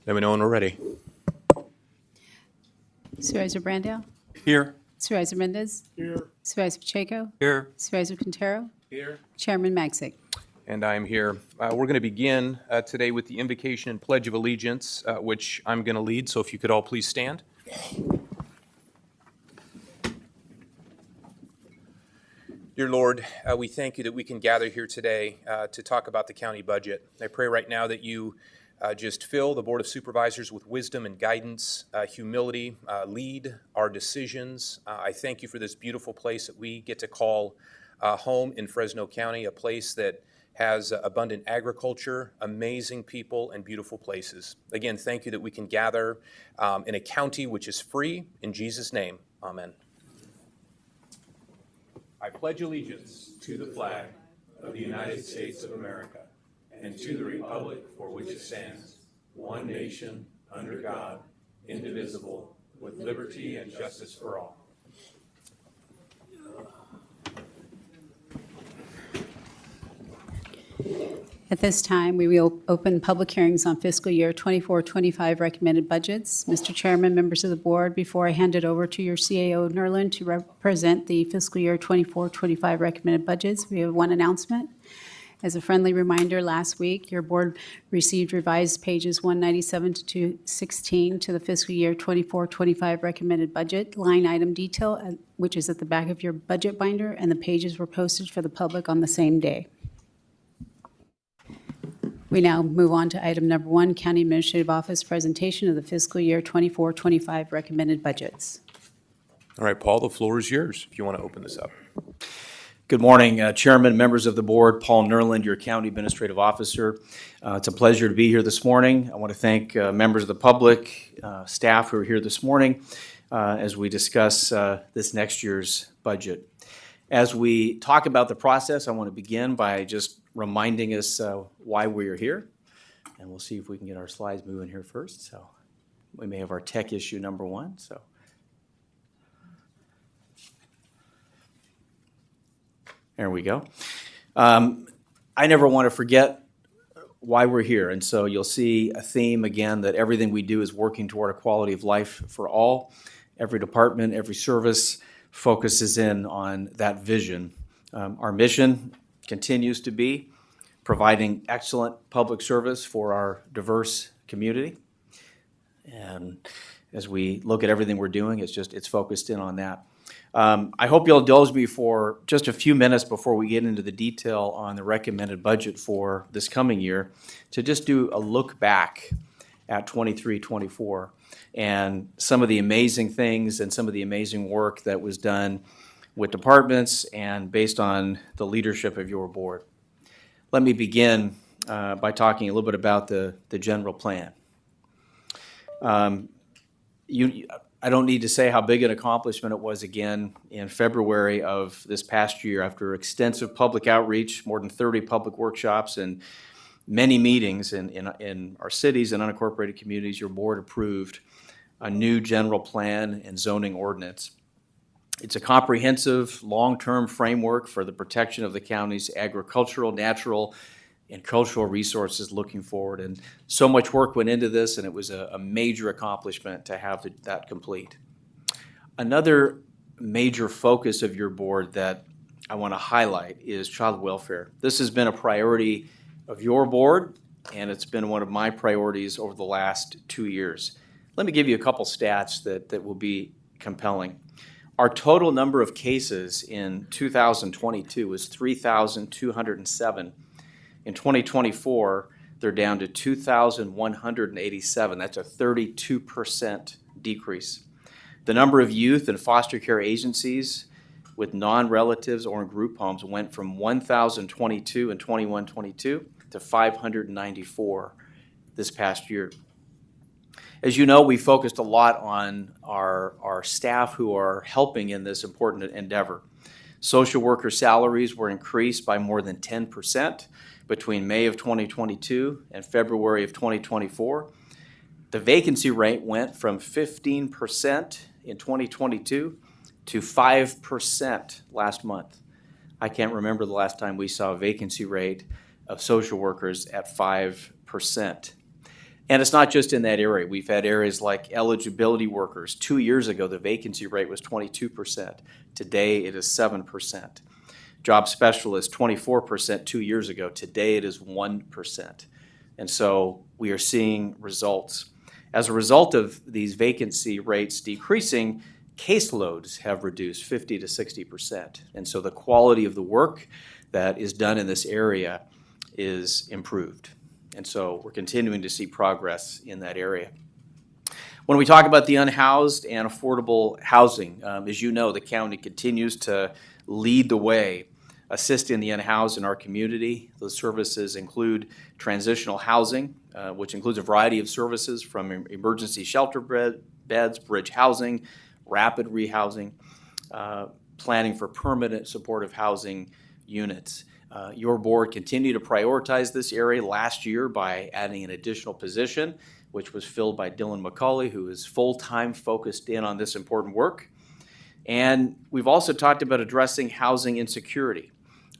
Let me know when we're ready. Supervisor Brandale? Here. Supervisor Mendez? Here. Supervisor Pacheco? Here. Supervisor Quintero? Here. Chairman Magsick? And I'm here. We're going to begin today with the Invocation and Pledge of Allegiance, which I'm going to lead. So if you could all please stand. Dear Lord, we thank you that we can gather here today to talk about the county budget. I pray right now that you just fill the Board of Supervisors with wisdom and guidance, humility, lead our decisions. I thank you for this beautiful place that we get to call home in Fresno County, a place that has abundant agriculture, amazing people, and beautiful places. Again, thank you that we can gather in a county which is free. In Jesus' name, amen. I pledge allegiance to the flag of the United States of America and to the republic for which it stands, one nation, under God, indivisible, with liberty and justice for all. At this time, we will open public hearings on fiscal year 24-25 recommended budgets. Mr. Chairman, members of the board, before I hand it over to your CAO, Nerlin, to represent the fiscal year 24-25 recommended budgets, we have one announcement. As a friendly reminder, last week, your board received revised pages 197 to 216 to the fiscal year 24-25 recommended budget line item detail, which is at the back of your budget binder, and the pages were posted for the public on the same day. We now move on to item number 1, County Administrative Office presentation of the fiscal year 24-25 recommended budgets. All right, Paul, the floor is yours if you want to open this up. Good morning, Chairman, members of the board. Paul Nerland, your County Administrative Officer. It's a pleasure to be here this morning. I want to thank members of the public, staff who are here this morning as we discuss this next year's budget. As we talk about the process, I want to begin by just reminding us why we are here. And we'll see if we can get our slides moving here first. So we may have our tech issue number 1. So. There we go. I never want to forget why we're here. And so you'll see a theme again that everything we do is working toward a quality of life for all. Every department, every service focuses in on that vision. Our mission continues to be providing excellent public service for our diverse community. And as we look at everything we're doing, it's focused in on that. I hope you'll indulge me for just a few minutes before we get into the detail on the recommended budget for this coming year to just do a look back at 23-24 and some of the amazing things and some of the amazing work that was done with departments and based on the leadership of your board. Let me begin by talking a little bit about the general plan. I don't need to say how big an accomplishment it was again in February of this past year after extensive public outreach, more than 30 public workshops and many meetings in our cities and unincorporated communities. Your board approved a new general plan and zoning ordinance. It's a comprehensive, long-term framework for the protection of the county's agricultural, natural, and cultural resources looking forward. And so much work went into this, and it was a major accomplishment to have that complete. Another major focus of your board that I want to highlight is child welfare. This has been a priority of your board, and it's been one of my priorities over the last 2 years. Let me give you a couple stats that will be compelling. Our total number of cases in 2022 was 3,207. In 2024, they're down to 2,187. That's a 32% decrease. The number of youth and foster care agencies with non-relatives or in group homes went from 1,022 in 21-22 to 594 this past year. As you know, we focused a lot on our staff who are helping in this important endeavor. Social worker salaries were increased by more than 10% between May of 2022 and February of 2024. The vacancy rate went from 15% in 2022 to 5% last month. I can't remember the last time we saw a vacancy rate of social workers at 5%. And it's not just in that area. We've had areas like eligibility workers. 2 years ago, the vacancy rate was 22%. Today, it is 7%. Job specialists, 24% 2 years ago. Today, it is 1%. And so we are seeing results. As a result of these vacancy rates decreasing, caseloads have reduced 50 to 60%. And so the quality of the work that is done in this area is improved. And so we're continuing to see progress in that area. When we talk about the unhoused and affordable housing, as you know, the county continues to lead the way, assisting the unhoused in our community. Those services include transitional housing, which includes a variety of services from emergency shelter beds, bridge housing, rapid rehousing, planning for permanent supportive housing units. Your board continued to prioritize this area last year by adding an additional position, which was filled by Dylan McCauley, who is full-time focused in on this important work. And we've also talked about addressing housing insecurity.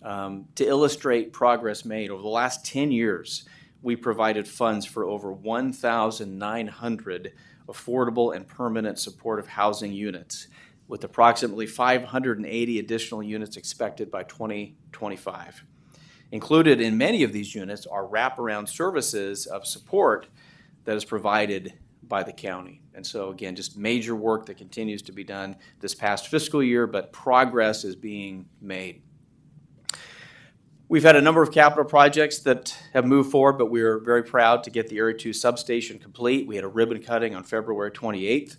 To illustrate progress made, over the last 10 years, we provided funds for over 1,900 affordable and permanent supportive housing units, with approximately 580 additional units expected by 2025. Included in many of these units are wraparound services of support that is provided by the county. And so again, just major work that continues to be done this past fiscal year, but progress is being made. We've had a number of capital projects that have moved forward, but we are very proud to get the Area 2 substation complete. We had a ribbon cutting on February 28th.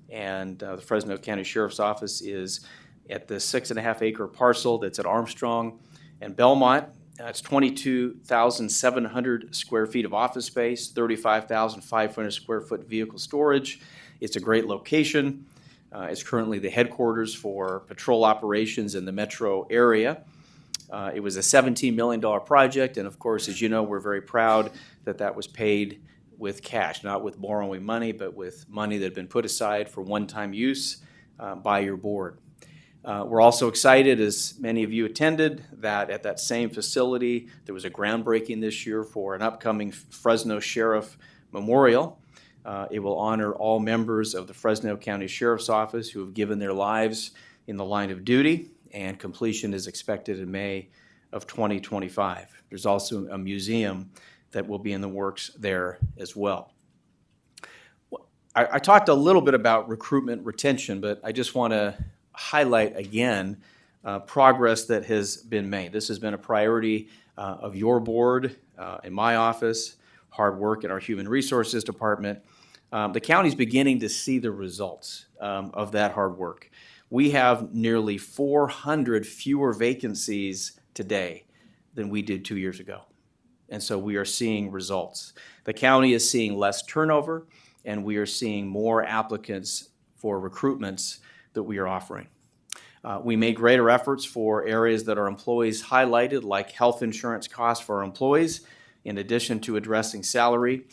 And the Fresno County Sheriff's Office is at the 6.5 acre parcel that's at Armstrong and Belmont. It's 22,700 square feet of office space, 35,500 square foot vehicle storage. It's a great location. It's currently the headquarters for patrol operations in the metro area. It was a $17 million project, and of course, as you know, we're very proud that that was paid with cash, not with borrowing money, but with money that had been put aside for one-time use by your board. We're also excited, as many of you attended, that at that same facility, there was a groundbreaking this year for an upcoming Fresno Sheriff Memorial. It will honor all members of the Fresno County Sheriff's Office who have given their lives in the line of duty, and completion is expected in May of 2025. There's also a museum that will be in the works there as well. I talked a little bit about recruitment retention, but I just want to highlight again progress that has been made. This has been a priority of your board, in my office, hard work in our Human Resources Department. The county's beginning to see the results of that hard work. We have nearly 400 fewer vacancies today than we did 2 years ago. And so we are seeing results. The county is seeing less turnover, and we are seeing more applicants for recruitments that we are offering. We made greater efforts for areas that our employees highlighted, like health insurance costs for our employees. In addition to addressing salary,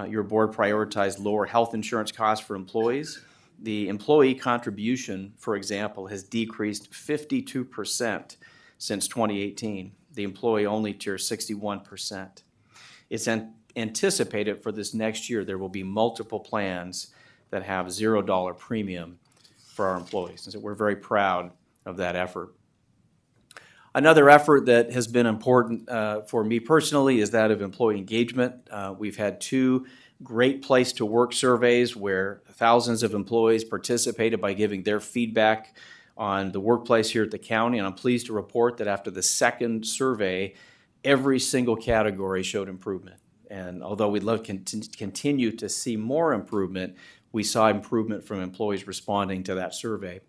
your board prioritized lower health insurance costs for employees. The employee contribution, for example, has decreased 52% since 2018. The employee-only tier, 61%. It's anticipated for this next year there will be multiple plans that have $0 premium for our employees. And so we're very proud of that effort. Another effort that has been important for me personally is that of employee engagement. We've had 2 Great Place to Work surveys where thousands of employees participated by giving their feedback on the workplace here at the county, and I'm pleased to report that after the second survey, every single category showed improvement. And although we'd love to continue to see more improvement, we saw improvement from employees responding to that survey.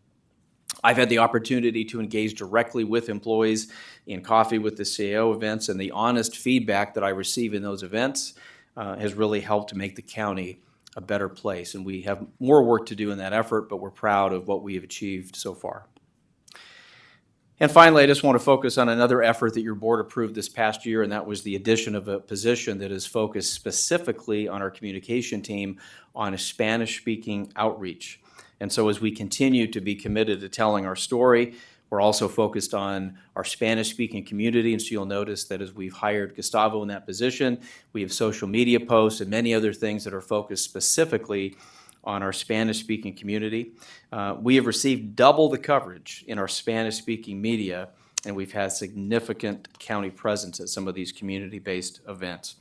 I've had the opportunity to engage directly with employees in Coffee with the CAO events, and the honest feedback that I receive in those events has really helped to make the county a better place. And we have more work to do in that effort, but we're proud of what we have achieved so far. And finally, I just want to focus on another effort that your board approved this past year, and that was the addition of a position that is focused specifically on our communication team on a Spanish-speaking outreach. And so as we continue to be committed to telling our story, We're also focused on our Spanish-speaking community, and so you'll notice that as we've hired Gustavo in that position, we have social media posts and many other things that are focused specifically on our Spanish-speaking community. We have received double the coverage in our Spanish-speaking media, and we've had significant county presence at some of these community-based events.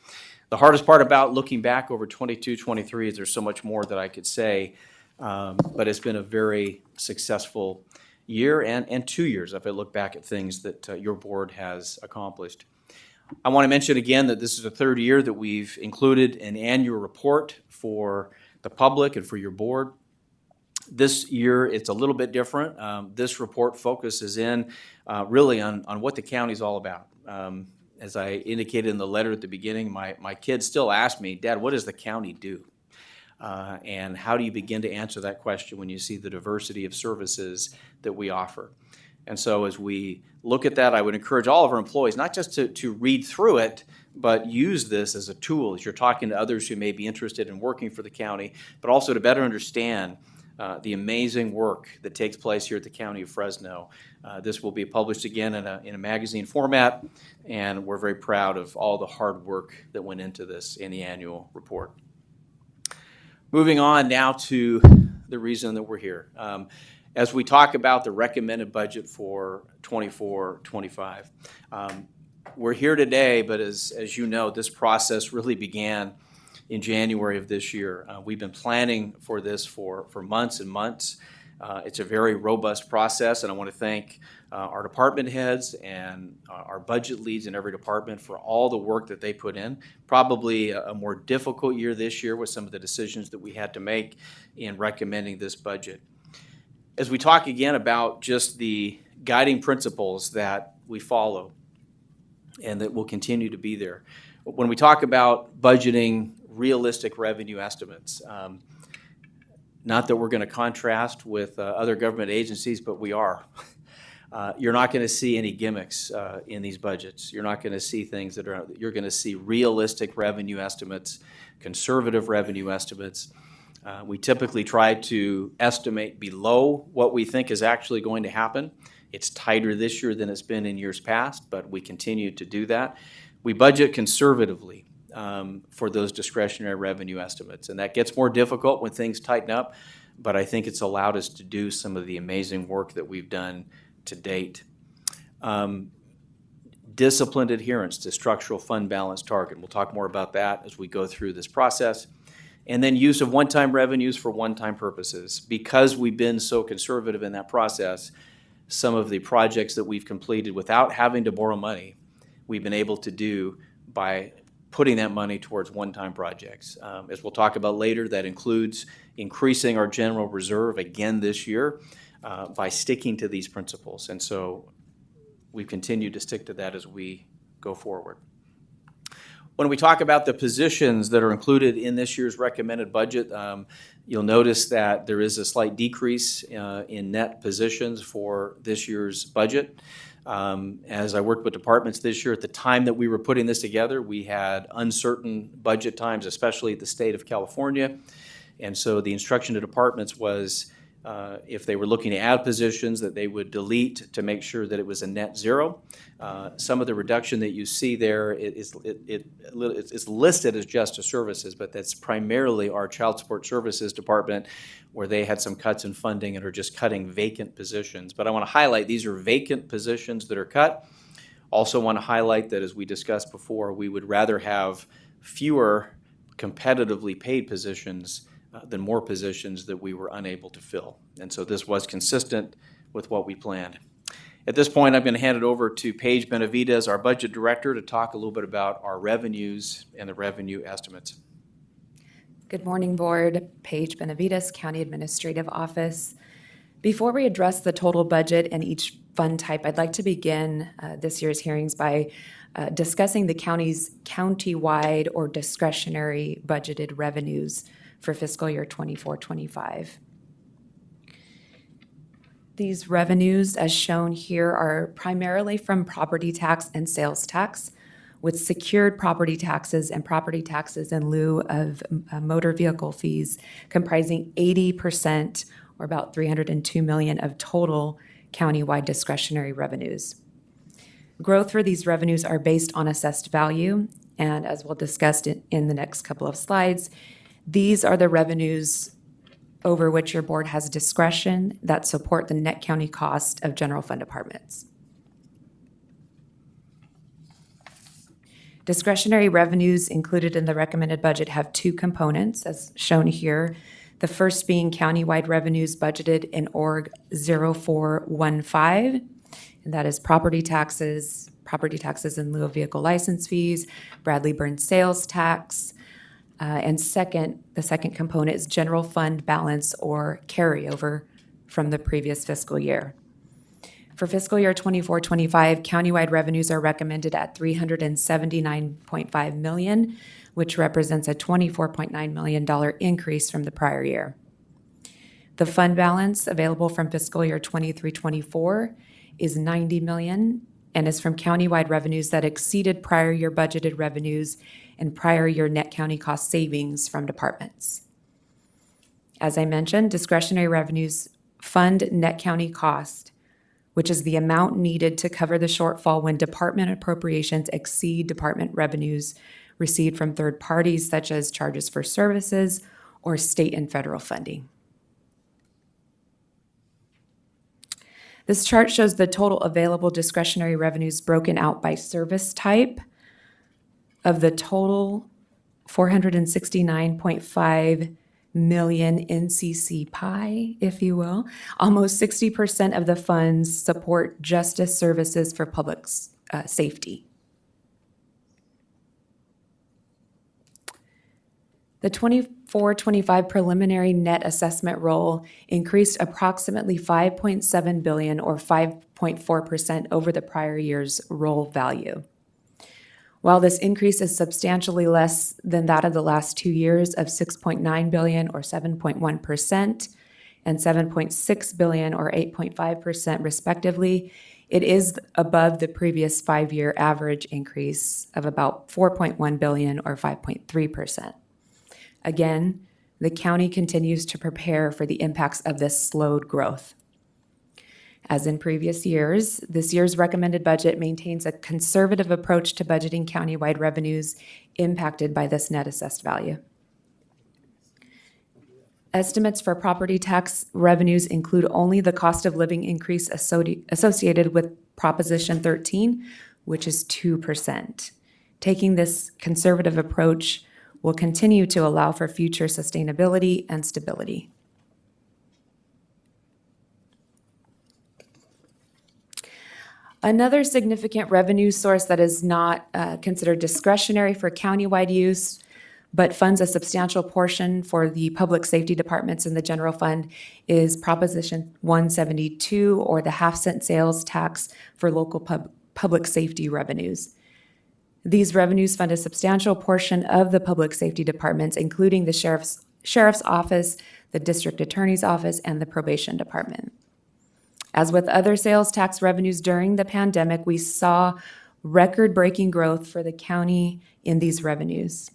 The hardest part about looking back over 22-23 is there's so much more that I could say, but it's been a very successful year and 2 years if I look back at things that your board has accomplished. I want to mention again that this is the third year that we've included an annual report for the public and for your board. This year, it's a little bit different. This report focuses in really on what the county's all about. As I indicated in the letter at the beginning, my kids still ask me, Dad, what does the county do? And how do you begin to answer that question when you see the diversity of services that we offer? And so as we look at that, I would encourage all of our employees not just to read through it, but use this as a tool as you're talking to others who may be interested in working for the county, but also to better understand the amazing work that takes place here at the County of Fresno. This will be published again in a magazine format, and we're very proud of all the hard work that went into this in the annual report. Moving on now to the reason that we're here. As we talk about the recommended budget for 24-25, we're here today, but as you know, this process really began in January of this year. We've been planning for this for months and months. It's a very robust process, and I want to thank our department heads and our budget leads in every department for all the work that they put in. Probably a more difficult year this year with some of the decisions that we had to make in recommending this budget. As we talk again about just the guiding principles that we follow and that will continue to be there, when we talk about budgeting realistic revenue estimates, not that we're going to contrast with other government agencies, but we are. You're not going to see any gimmicks in these budgets. You're not going to see things you're going to see realistic revenue estimates, conservative revenue estimates. We typically try to estimate below what we think is actually going to happen. It's tighter this year than it's been in years past, but we continue to do that. We budget conservatively for those discretionary revenue estimates, and that gets more difficult when things tighten up, but I think it's allowed us to do some of the amazing work that we've done to date. Disciplined adherence to structural fund balance target. We'll talk more about that as we go through this process. And then use of one-time revenues for one-time purposes. Because we've been so conservative in that process, some of the projects that we've completed without having to borrow money, we've been able to do by putting that money towards one-time projects. As we'll talk about later, that includes increasing our general reserve again this year by sticking to these principles. And so we continue to stick to that as we go forward. When we talk about the positions that are included in this year's recommended budget, you'll notice that there is a slight decrease in net positions for this year's budget. As I worked with departments this year, at the time that we were putting this together, we had uncertain budget times, especially at the state of California. And so the instruction to departments was if they were looking to add positions, that they would delete to make sure that it was a net zero. Some of the reduction that you see there it's listed as justice services, but that's primarily our child support services department, where they had some cuts in funding and are just cutting vacant positions. But I want to highlight these are vacant positions that are cut. Also want to highlight that, as we discussed before, we would rather have fewer competitively paid positions than more positions that we were unable to fill. And so this was consistent with what we planned. At this point, I'm going to hand it over to Paige Benavides, our budget director, to talk a little bit about our revenues and the revenue estimates. Good morning, Board. Paige Benavides, County Administrative Office. Before we address the total budget and each fund type, I'd like to begin this year's hearings by discussing the county's county-wide or discretionary budgeted revenues for fiscal year 24-25. These revenues, as shown here, are primarily from property tax and sales tax, with secured property taxes and property taxes in lieu of motor vehicle fees comprising 80%, or about $302 million of total countywide discretionary revenues. Growth for these revenues are based on assessed value, and as we'll discuss in the next couple of slides, these are the revenues over which your board has discretion that support the net county cost of general fund departments. Discretionary revenues included in the recommended budget have two components, as shown here. The first being countywide revenues budgeted in Org 0415, and that is property taxes in lieu of vehicle license fees, Bradley-Burn sales tax, and the second component is general fund balance or carryover from the previous fiscal year. For fiscal year 24-25, countywide revenues are recommended at $379.5 million, which represents a $24.9 million increase from the prior year. The fund balance available from fiscal year 23-24 is $90 million and is from countywide revenues that exceeded prior year budgeted revenues and prior year net county cost savings from departments. As I mentioned, discretionary revenues fund net county cost, which is the amount needed to cover the shortfall when department appropriations exceed department revenues received from third parties, such as charges for services or state and federal funding. This chart shows the total available discretionary revenues broken out by service type. Of the total 469.5 million NCC pie, if you will, almost 60% of the funds support justice services for public safety. The 24-25 preliminary net assessment roll increased approximately $5.7 billion or 5.4% over the prior year's roll value. While this increase is substantially less than that of the last 2 years of $6.9 billion or 7.1% and $7.6 billion or 8.5% respectively, it is above the previous 5-year average increase of about $4.1 billion or 5.3%. Again, the county continues to prepare for the impacts of this slowed growth. As in previous years, this year's recommended budget maintains a conservative approach to budgeting countywide revenues impacted by this net assessed value. Estimates for property tax revenues include only the cost of living increase associated with Proposition 13, which is 2%. Taking this conservative approach will continue to allow for future sustainability and stability. Another significant revenue source that is not considered discretionary for countywide use, but funds a substantial portion for the public safety departments in the general fund is Proposition 172, or the half-cent sales tax for local public safety revenues. These revenues fund a substantial portion of the public safety departments, including the sheriff's office, the district attorney's office, and the probation department. As with other sales tax revenues during the pandemic, we saw record-breaking growth for the county in these revenues.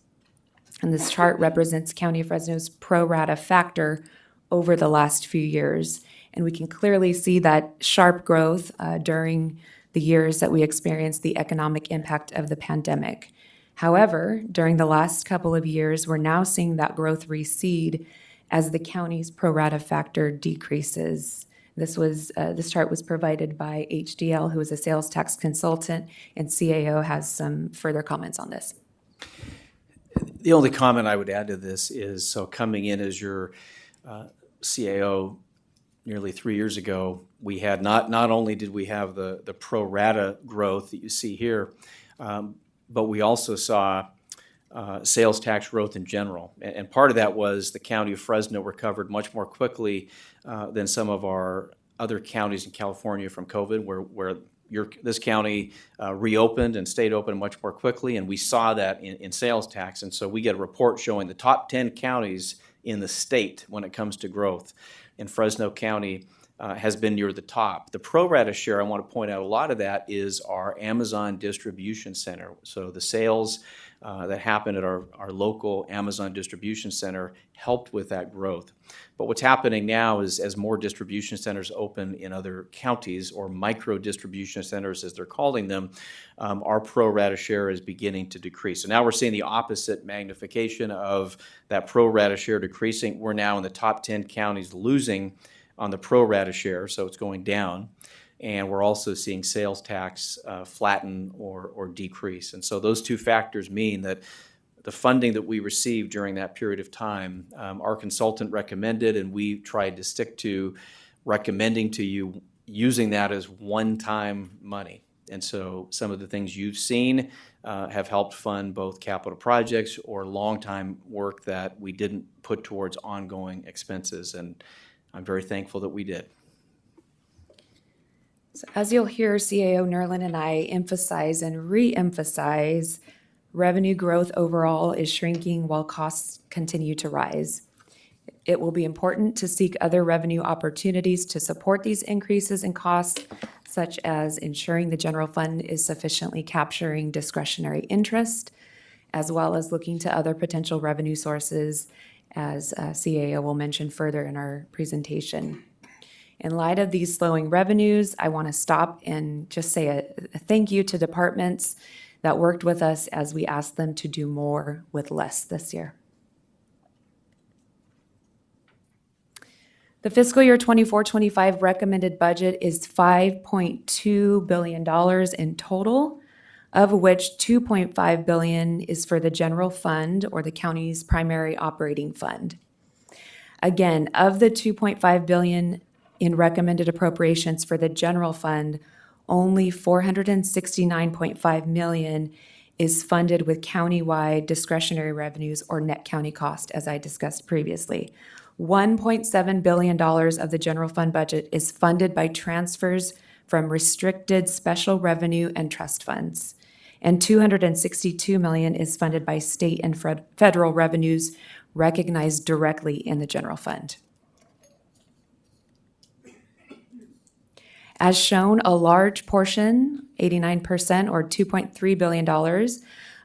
And this chart represents County of Fresno's pro rata factor over the last few years. And we can clearly see that sharp growth during the years that we experienced the economic impact of the pandemic. However, during the last couple of years, we're now seeing that growth recede as the county's pro rata factor decreases. This chart was provided by HDL, who is a sales tax consultant, and CAO has some further comments on this. The only comment I would add to this is, so coming in as your CAO nearly 3 years ago, we had not only did we have the pro rata growth that you see here, but we also saw sales tax growth in general. And part of that was the County of Fresno recovered much more quickly than some of our other counties in California from COVID, where this county reopened and stayed open much more quickly, and we saw that in sales tax. And so we get a report showing the top 10 counties in the state when it comes to growth. And Fresno County has been near the top. The pro rata share, I want to point out, a lot of that is our Amazon distribution center. So the sales that happened at our local Amazon distribution center helped with that growth. But what's happening now is as more distribution centers open in other counties, or micro distribution centers as they're calling them, our pro rata share is beginning to decrease. So now we're seeing the opposite magnification of that pro rata share decreasing. We're now in the top 10 counties losing on the pro rata share, so it's going down. And we're also seeing sales tax flatten or decrease. And so those two factors mean that the funding that we received during that period of time, our consultant recommended, and we tried to stick to recommending to you using that as one-time money. And so some of the things you've seen have helped fund both capital projects or long-time work that we didn't put towards ongoing expenses. And I'm very thankful that we did. So as you'll hear, CAO Nerlin and I emphasize and re-emphasize, revenue growth overall is shrinking while costs continue to rise. It will be important to seek other revenue opportunities to support these increases in costs, such as ensuring the general fund is sufficiently capturing discretionary interest, as well as looking to other potential revenue sources, as CAO will mention further in our presentation. In light of these slowing revenues, I want to stop and just say a thank you to departments that worked with us as we asked them to do more with less this year. The fiscal year 24-25 recommended budget is $5.2 billion in total, of which $2.5 billion is for the general fund, or the county's primary operating fund. Again, of the $2.5 billion in recommended appropriations for the general fund, only $469.5 million is funded with countywide discretionary revenues or net county cost, as I discussed previously. $1.7 billion of the general fund budget is funded by transfers from restricted special revenue and trust funds, and $262 million is funded by state and federal revenues recognized directly in the general fund. As shown, a large portion, 89% or $2.3 billion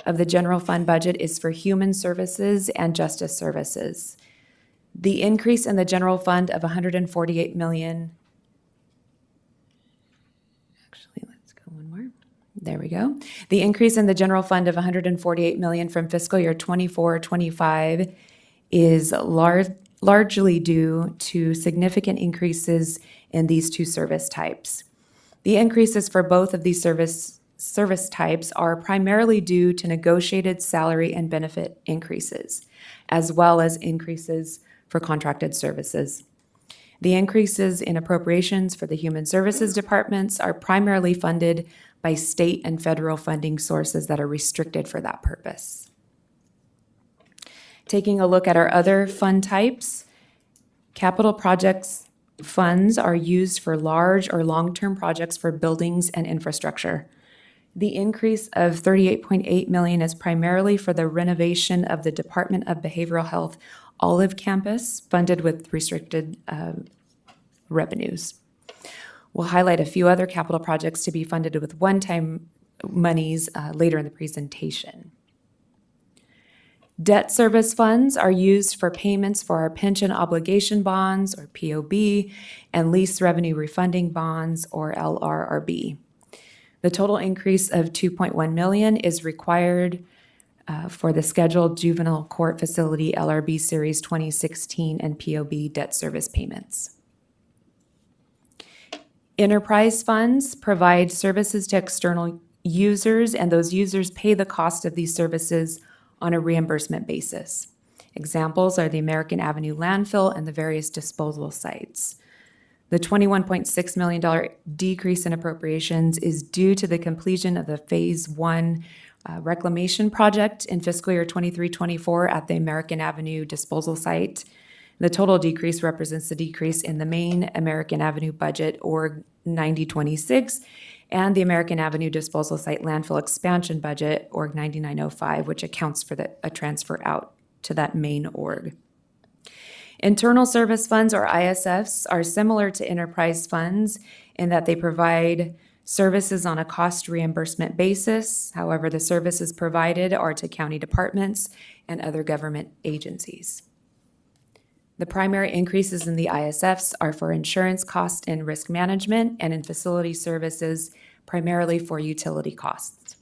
of the general fund budget is for human services and justice services. The increase in the general fund of $148 million, actually, let's go one more. There we go. The increase in the general fund of $148 million from fiscal year 24-25 is largely due to significant increases in these two service types. The increases for both of these service types are primarily due to negotiated salary and benefit increases, as well as increases for contracted services. The increases in appropriations for the human services departments are primarily funded by state and federal funding sources that are restricted for that purpose. Taking a look at our other fund types, capital projects funds are used for large or long-term projects for buildings and infrastructure. The increase of $38.8 million is primarily for the renovation of the Department of Behavioral Health Olive Campus, funded with restricted revenues. We'll highlight a few other capital projects to be funded with one-time monies later in the presentation. Debt service funds are used for payments for our pension obligation bonds, or POB, and lease revenue refunding bonds, or LRRB. The total increase of $2.1 million is required for the scheduled juvenile court facility LRB Series 2016 and POB debt service payments. Enterprise funds provide services to external users, and those users pay the cost of these services on a reimbursement basis. Examples are the American Avenue landfill and the various disposal sites. The $21.6 million decrease in appropriations is due to the completion of the Phase 1 reclamation project in fiscal year 23-24 at the American Avenue disposal site. The total decrease represents the decrease in the main American Avenue budget, org 9026, and the American Avenue disposal site landfill expansion budget, org 9905, which accounts for a transfer out to that main org. Internal service funds, or ISFs, are similar to enterprise funds in that they provide services on a cost reimbursement basis. However, the services provided are to county departments and other government agencies. The primary increases in the ISFs are for insurance cost and risk management and in facility services, primarily for utility costs.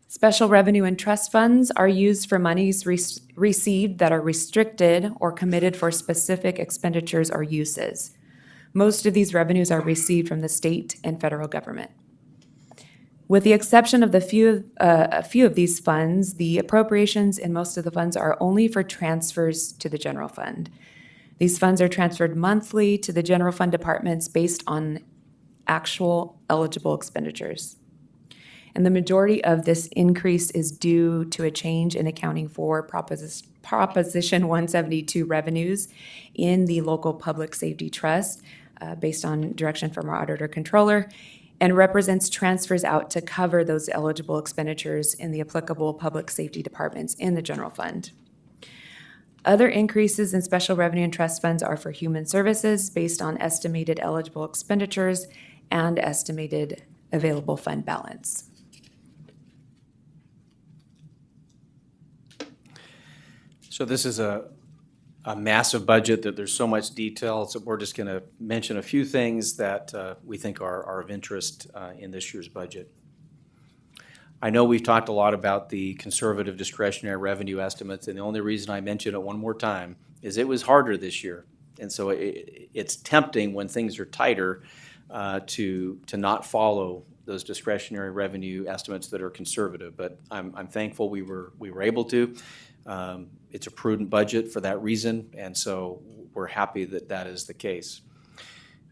Special revenue and trust funds are used for monies received that are restricted or committed for specific expenditures or uses. Most of these revenues are received from the state and federal government. With the exception of a few of these funds, the appropriations in most of the funds are only for transfers to the general fund. These funds are transferred monthly to the general fund departments based on actual eligible expenditures. And the majority of this increase is due to a change in accounting for Proposition 172 revenues in the local public safety trust based on direction from our auditor controller, and represents transfers out to cover those eligible expenditures in the applicable public safety departments in the general fund. Other increases in special revenue and trust funds are for human services based on estimated eligible expenditures and estimated available fund balance. So this is a massive budget that there's so much detail, so we're just going to mention a few things that we think are of interest in this year's budget. I know we've talked a lot about the conservative discretionary revenue estimates, and the only reason I mention it one more time is it was harder this year. And so it's tempting when things are tighter to not follow those discretionary revenue estimates that are conservative. But I'm thankful we were able to. It's a prudent budget for that reason, and so we're happy that that is the case.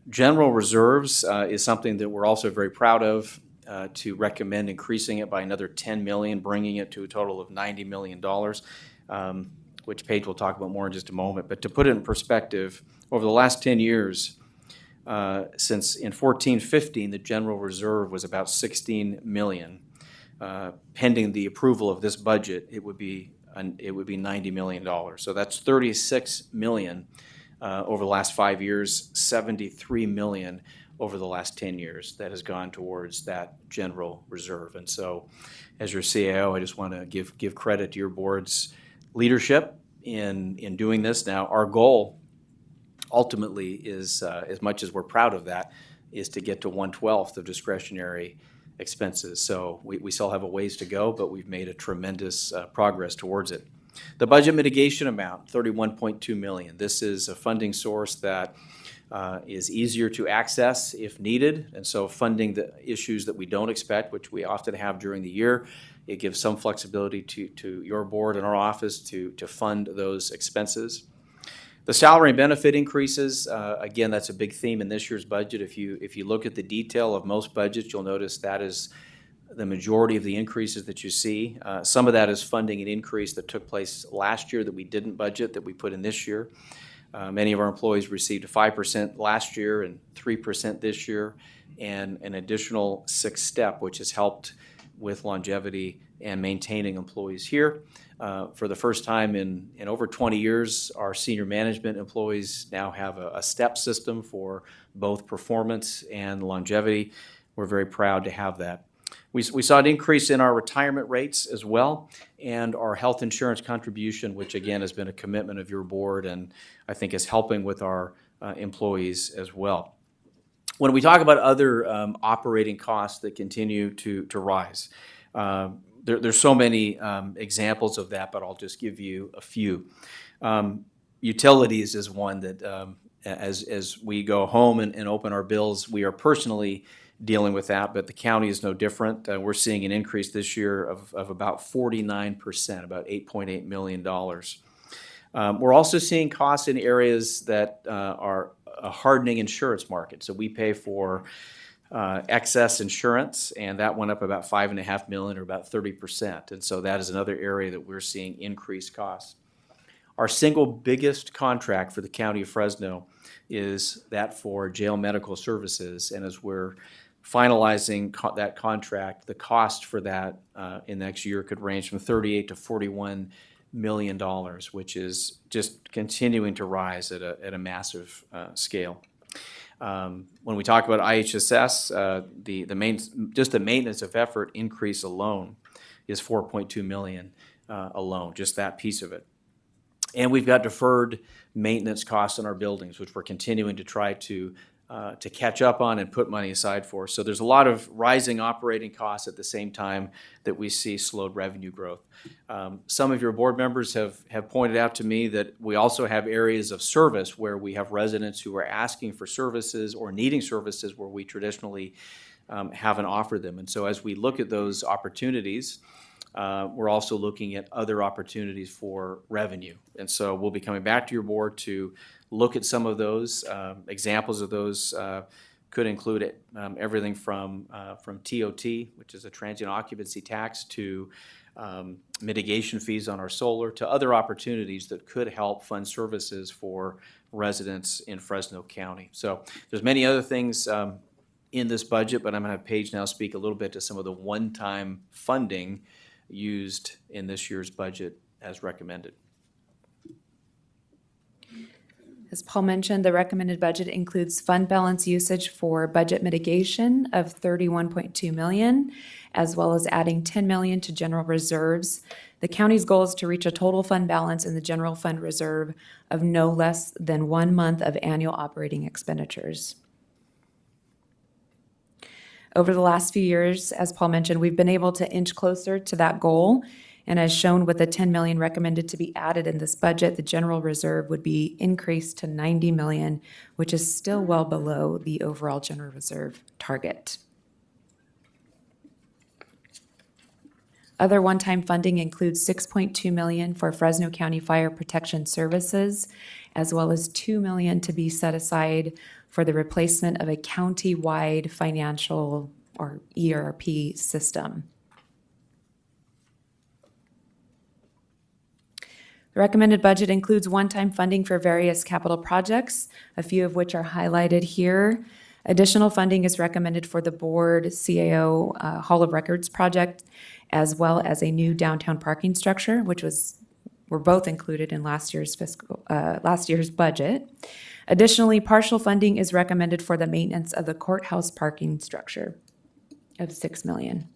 General reserves is something that we're also very proud of, to recommend increasing it by another $10 million, bringing it to a total of $90 million, which Paige will talk about more in just a moment. But to put it in perspective, over the last 10 years, since in 14-15, the general reserve was about $16 million. Pending the approval of this budget, it would be $90 million. So that's $36 million over the last 5 years, $73 million over the last 10 years that has gone towards that general reserve. And so as your CAO, I just want to give credit to your board's leadership in doing this. Now, our goal ultimately is, as much as we're proud of that, is to get to 1/12 of discretionary expenses. So we still have a ways to go, but we've made a tremendous progress towards it. The budget mitigation amount, $31.2 million. This is a funding source that is easier to access if needed, and so funding the issues that we don't expect, which we often have during the year, it gives some flexibility to your board and our office to fund those expenses. The salary and benefit increases, again, that's a big theme in this year's budget. If you look at the detail of most budgets, you'll notice that is the majority of the increases that you see. Some of that is funding an increase that took place last year that we didn't budget, that we put in this year. Many of our employees received 5% last year and 3% this year, and an additional 6th step, which has helped with longevity and maintaining employees here. For the first time in over 20 years, our senior management employees now have a step system for both performance and longevity. We're very proud to have that. We saw an increase in our retirement rates as well, and our health insurance contribution, which again has been a commitment of your board and I think is helping with our employees as well. When we talk about other operating costs that continue to rise, there's so many examples of that, but I'll just give you a few. Utilities is one that as we go home and open our bills, we are personally dealing with that, but the county is no different. We're seeing an increase this year of about 49%, about $8.8 million. We're also seeing costs in areas that are a hardening insurance market. So we pay for excess insurance, and that went up about $5.5 million, or about 30%. And so that is another area that we're seeing increased costs. Our single biggest contract for the county of Fresno is that for jail medical services, and as we're finalizing that contract, the cost for that in next year could range from $38 to $41 million, which is just continuing to rise at a massive scale. When we talk about IHSS, the maintenance of effort increase alone is 4.2 million alone, just that piece of it. And we've got deferred maintenance costs in our buildings, which we're continuing to try to catch up on and put money aside for. So there's a lot of rising operating costs at the same time that we see slowed revenue growth. Some of your board members have pointed out to me that we also have areas of service where we have residents who are asking for services or needing services where we traditionally haven't offered them. And so as we look at those opportunities, we're also looking at other opportunities for revenue. And so we'll be coming back to your board to look at some of those. Examples of those could include everything from TOT, which is a transient occupancy tax, to mitigation fees on our solar, to other opportunities that could help fund services for residents in Fresno County. So there's many other things in this budget, but I'm going to have Paige now speak a little bit to some of the one-time funding used in this year's budget as recommended. As Paul mentioned, the recommended budget includes fund balance usage for budget mitigation of $31.2 million, as well as adding $10 million to general reserves. The county's goal is to reach a total fund balance in the general fund reserve of no less than 1 month of annual operating expenditures. Over the last few years, as Paul mentioned, we've been able to inch closer to that goal. And as shown with the $10 million recommended to be added in this budget, the general reserve would be increased to $90 million, which is still well below the overall general reserve target. Other one-time funding includes $6.2 million for Fresno County Fire Protection Services, as well as $2 million to be set aside for the replacement of a county-wide financial or ERP system. The recommended budget includes one-time funding for various capital projects, a few of which are highlighted here. Additional funding is recommended for the board CAO Hall of Records project, as well as a new downtown parking structure, which were both included in last year's budget. Additionally, partial funding is recommended for the maintenance of the courthouse parking structure of $6 million.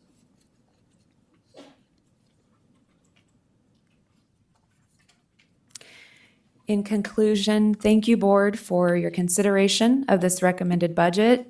In conclusion, thank you, board, for your consideration of this recommended budget.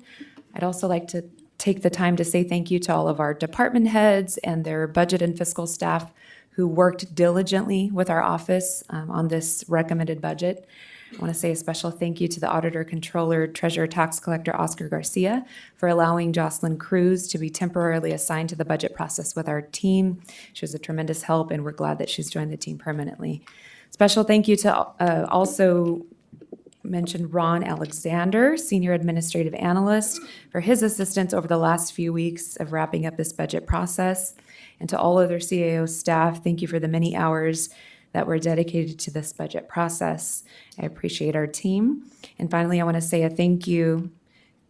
I'd also like to take the time to say thank you to all of our department heads and their budget and fiscal staff who worked diligently with our office on this recommended budget. I want to say a special thank you to the Auditor, Controller, Treasurer, Tax Collector Oscar Garcia for allowing Jocelyn Cruz to be temporarily assigned to the budget process with our team. She was a tremendous help, and we're glad that she's joined the team permanently. Special thank you to also mentioned Ron Alexander, Senior Administrative Analyst, for his assistance over the last few weeks of wrapping up this budget process. And to all other CAO staff, thank you for the many hours that were dedicated to this budget process. I appreciate our team. And finally, I want to say a thank you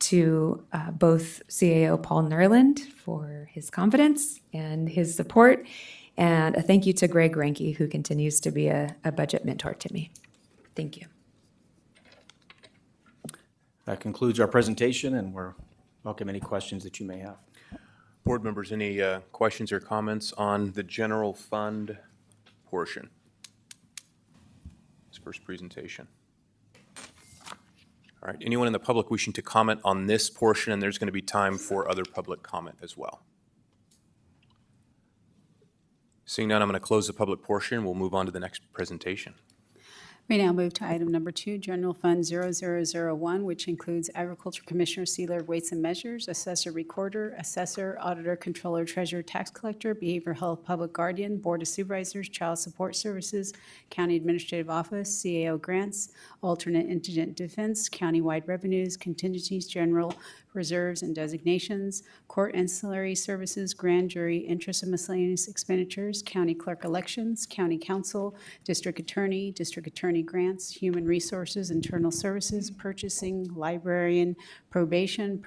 to both CAO Paul Nerland for his confidence and his support, and a thank you to Greg Ranke, who continues to be a budget mentor to me. Thank you. That concludes our presentation, and we're welcome any questions that you may have. Board members, any questions or comments on the general fund portion? This first presentation. All right, anyone in the public wishing to comment on this portion, and there's going to be time for other public comment as well. Seeing none, I'm going to close the public portion. We'll move on to the next presentation. We now move to item number 2, General Fund 0001, which includes Agriculture Commissioner, Sealer, Weights and Measures, Assessor Recorder, Assessor, Auditor, Controller, Treasurer, Tax Collector, Behavioral Health Public Guardian, Board of Supervisors, Child Support Services, County Administrative Office, CAO Grants, Alternate Indigent Defense, Countywide Revenues, Contingencies, General reserves and designations, court ancillary services, grand jury, interest and miscellaneous expenditures, county clerk elections, county council, district attorney grants, human resources, internal services, purchasing, librarian, probation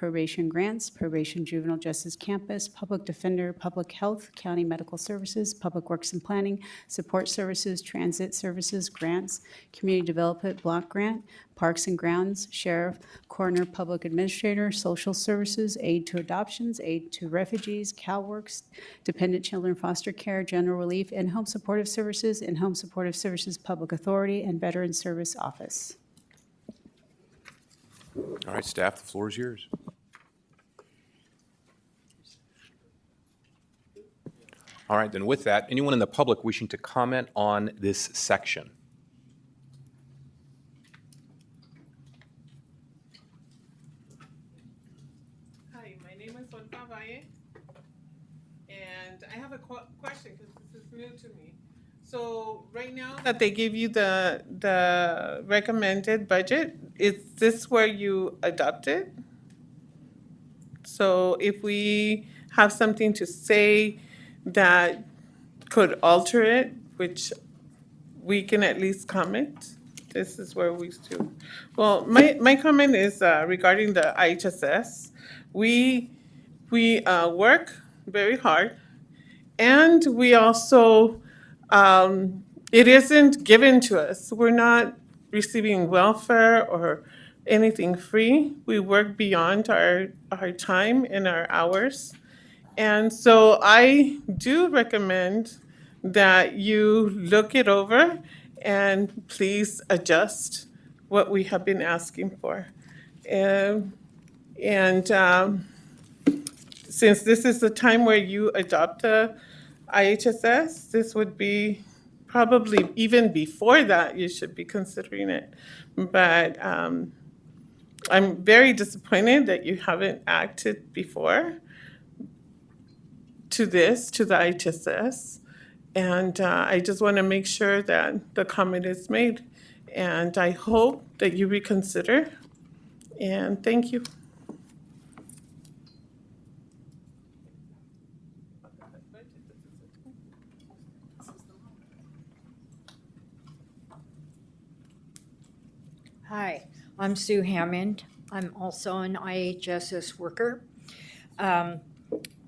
grants, probation juvenile justice campus, public defender, public health, county medical services, public works and planning, support services, transit services, grants, community development block grant, parks and grounds, sheriff, coroner, public administrator, social services, aid to adoptions, aid to refugees, CalWorks, dependent children foster care, general relief, in-home supportive services, in-home supportive services public authority, and veteran service office. All right, staff, the floor is yours. All right, then with that, anyone in the public wishing to comment on this section? Hi, my name is Olga Valle, and I have a question because this is new to me. So right now that they give you the recommended budget, is this where you adopt it? So if we have something to say that could alter it, which we can at least comment, this is where we do. Well, my comment is regarding the IHSS. We work very hard, and we also, it isn't given to us. We're not receiving welfare or anything free. We work beyond our time and our hours. And so I do recommend that you look it over and please adjust what we have been asking for. And since this is the time where you adopt the IHSS, this would be probably even before that you should be considering it. But I'm very disappointed that you haven't acted before to the IHSS. And I just want to make sure that the comment is made. And I hope that you reconsider. And thank you. Hi, I'm Sue Hammond. I'm also an IHSS worker.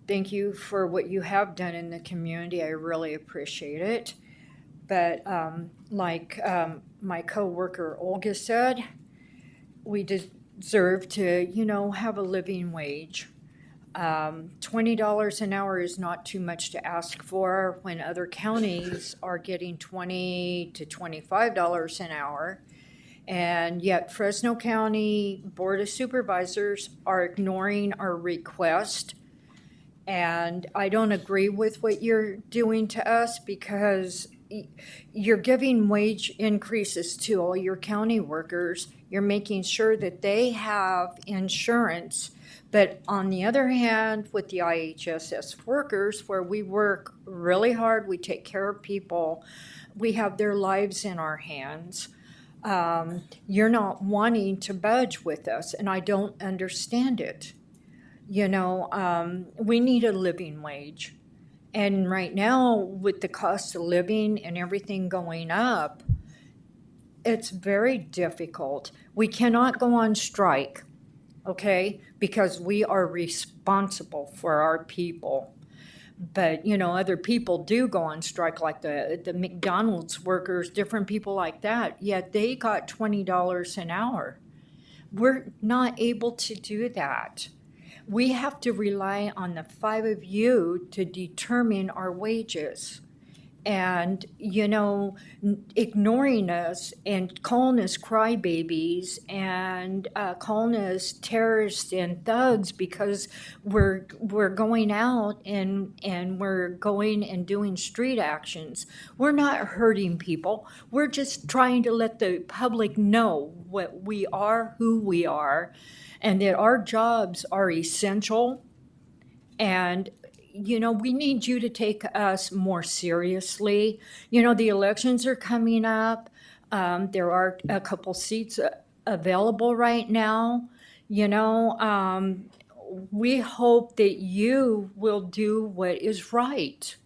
Thank you for what you have done in the community. I really appreciate it. But like my coworker Olga said, we deserve to, have a living wage. $20 an hour is not too much to ask for when other counties are getting $20 to $25 an hour. And yet Fresno County Board of Supervisors are ignoring our request. And I don't agree with what you're doing to us because you're giving wage increases to all your county workers. You're making sure that they have insurance. But on the other hand, with the IHSS workers, where we work really hard, we take care of people, we have their lives in our hands. You're not wanting to budge with us, and I don't understand it. We need a living wage. And right now, with the cost of living and everything going up, it's very difficult. We cannot go on strike, okay, because we are responsible for our people. But, other people do go on strike, like the McDonald's workers, different people like that, yet they got $20 an hour. We're not able to do that. We have to rely on the five of you to determine our wages. And, ignoring us and calling us crybabies and calling us terrorists and thugs because we're going out and we're going and doing street actions. We're not hurting people. We're just trying to let the public know what we are, who we are, and that our jobs are essential. And we need you to take us more seriously. The elections are coming up. There are a couple seats available right now. You know, we hope that you will do what is right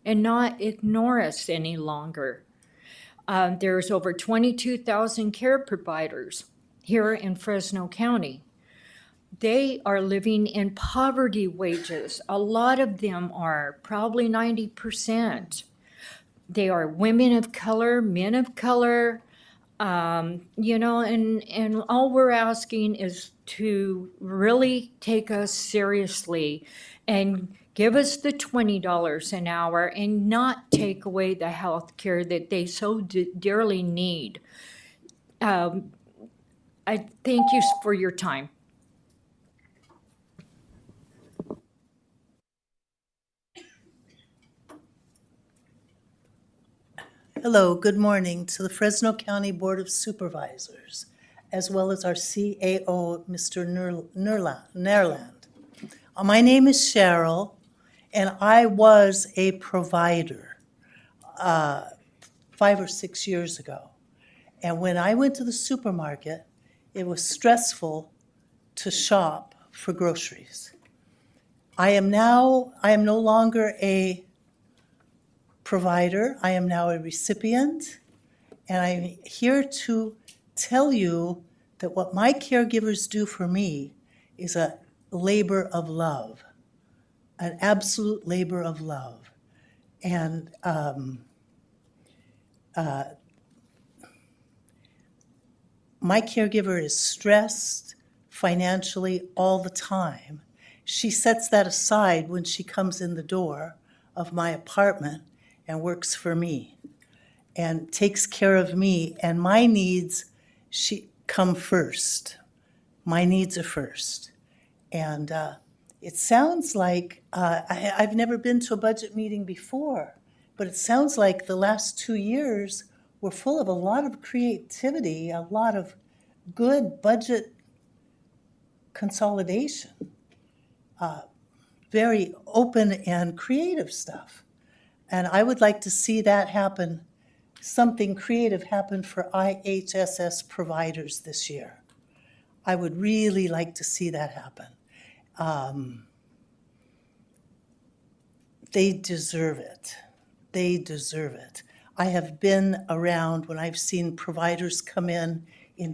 and not ignore us any longer. There's over 22,000 care providers here in Fresno County. They are living in poverty wages. A lot of them are, probably 90%. They are women of color, men of color, you know, and all we're asking is to really take us seriously and give us the $20 an hour and not take away the health care that they so dearly need. I thank you for your time. Hello, good morning to the Fresno County Board of Supervisors, as well as our CAO, Mr. Nerland. My name is Cheryl, and I was a provider 5 or 6 years ago. And when I went to the supermarket, it was stressful to shop for groceries. I am no longer a provider. I am now a recipient, and I'm here to tell you that what my caregivers do for me is a labor of love, an absolute labor of love. And my caregiver is stressed financially all the time. She sets that aside when she comes in the door of my apartment and works for me and takes care of me, and my needs come first. My needs are first. And it sounds like, I've never been to a budget meeting before, but it sounds like the last 2 years were full of a lot of creativity, a lot of good budget consolidation, very open and creative stuff. And I would like to see that happen, something creative happen for IHSS providers this year. I would really like to see that happen. They deserve it. They deserve it. I have been around when I've seen providers come in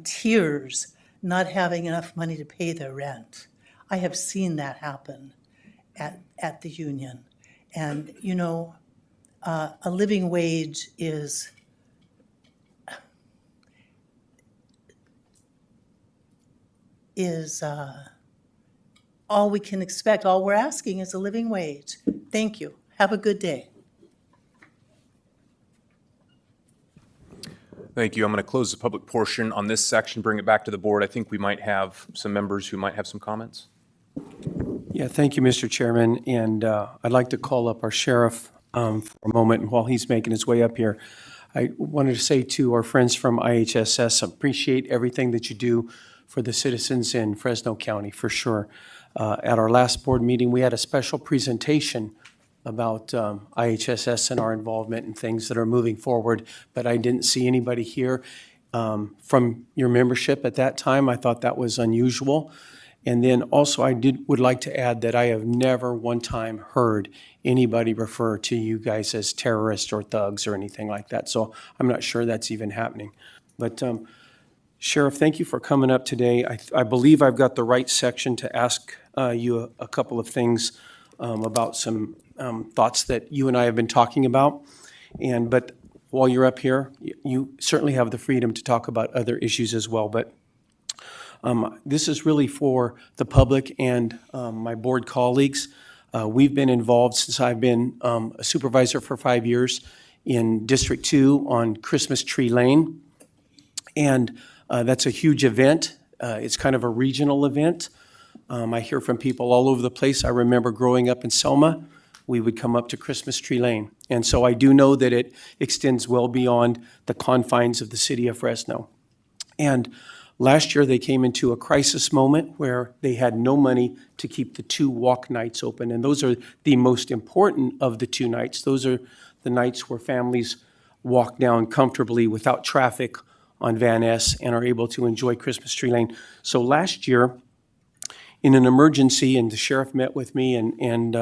tears, not having enough money to pay their rent. I have seen that happen at the union. And, you know, a living wage is all we can expect. All we're asking is a living wage. Thank you. Have a good day. Thank you. I'm going to close the public portion on this section, bring it back to the board. I think we might have some members who might have some comments. Yeah, thank you, Mr. Chairman. And I'd like to call up our sheriff for a moment. And while he's making his way up here, I wanted to say to our friends from IHSS, appreciate everything that you do for the citizens in Fresno County, for sure. At our last board meeting, we had a special presentation about IHSS and our involvement and things that are moving forward, but I didn't see anybody here from your membership at that time. I thought that was unusual. And then also would like to add that I have never one time heard anybody refer to you guys as terrorists or thugs or anything like that. So I'm not sure that's even happening. But Sheriff, thank you for coming up today. I believe I've got the right section to ask you a couple of things about some thoughts that you and I have been talking about. But while you're up here, you certainly have the freedom to talk about other issues as well. But this is really for the public and my board colleagues. We've been involved since I've been a supervisor for 5 years in District 2 on Christmas Tree Lane. And that's a huge event. It's kind of a regional event. I hear from people all over the place. I remember growing up in Selma, we would come up to Christmas Tree Lane. And so I do know that it extends well beyond the confines of the city of Fresno. And last year, they came into a crisis moment where they had no money to keep the 2 walk nights open. And those are the most important of the 2 nights. Those are the nights where families walk down comfortably without traffic on Van Ness and are able to enjoy Christmas Tree Lane. So last year, in an emergency, and the sheriff met with me and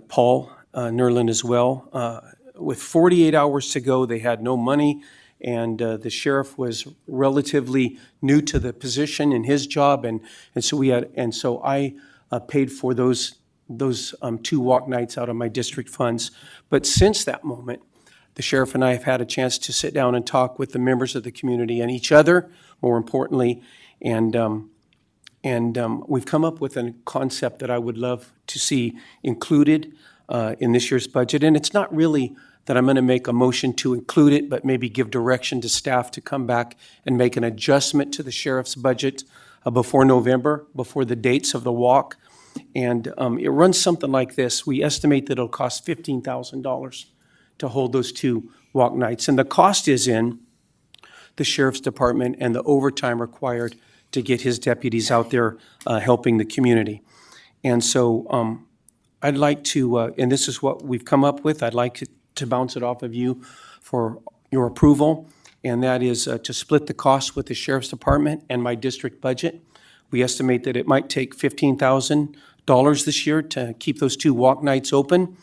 Paul Nerlin as well. With 48 hours to go, they had no money, and the sheriff was relatively new to the position in his job, and so I paid for those 2 walk nights out of my district funds. But since that moment, the sheriff and I have had a chance to sit down and talk with the members of the community and each other, more importantly, and we've come up with a concept that I would love to see included in this year's budget. And it's not really that I'm going to make a motion to include it, but maybe give direction to staff to come back and make an adjustment to the sheriff's budget before November, before the dates of the walk. And it runs something like this. We estimate that it'll cost $15,000 to hold those 2 walk nights. And the cost is in the sheriff's department and the overtime required to get his deputies out there helping the community. And so I'd like to, and this is what we've come up with, I'd like to bounce it off of you for your approval, and that is to split the cost with the sheriff's department and my district budget. We estimate that it might take $15,000 this year to keep those 2 walk nights open,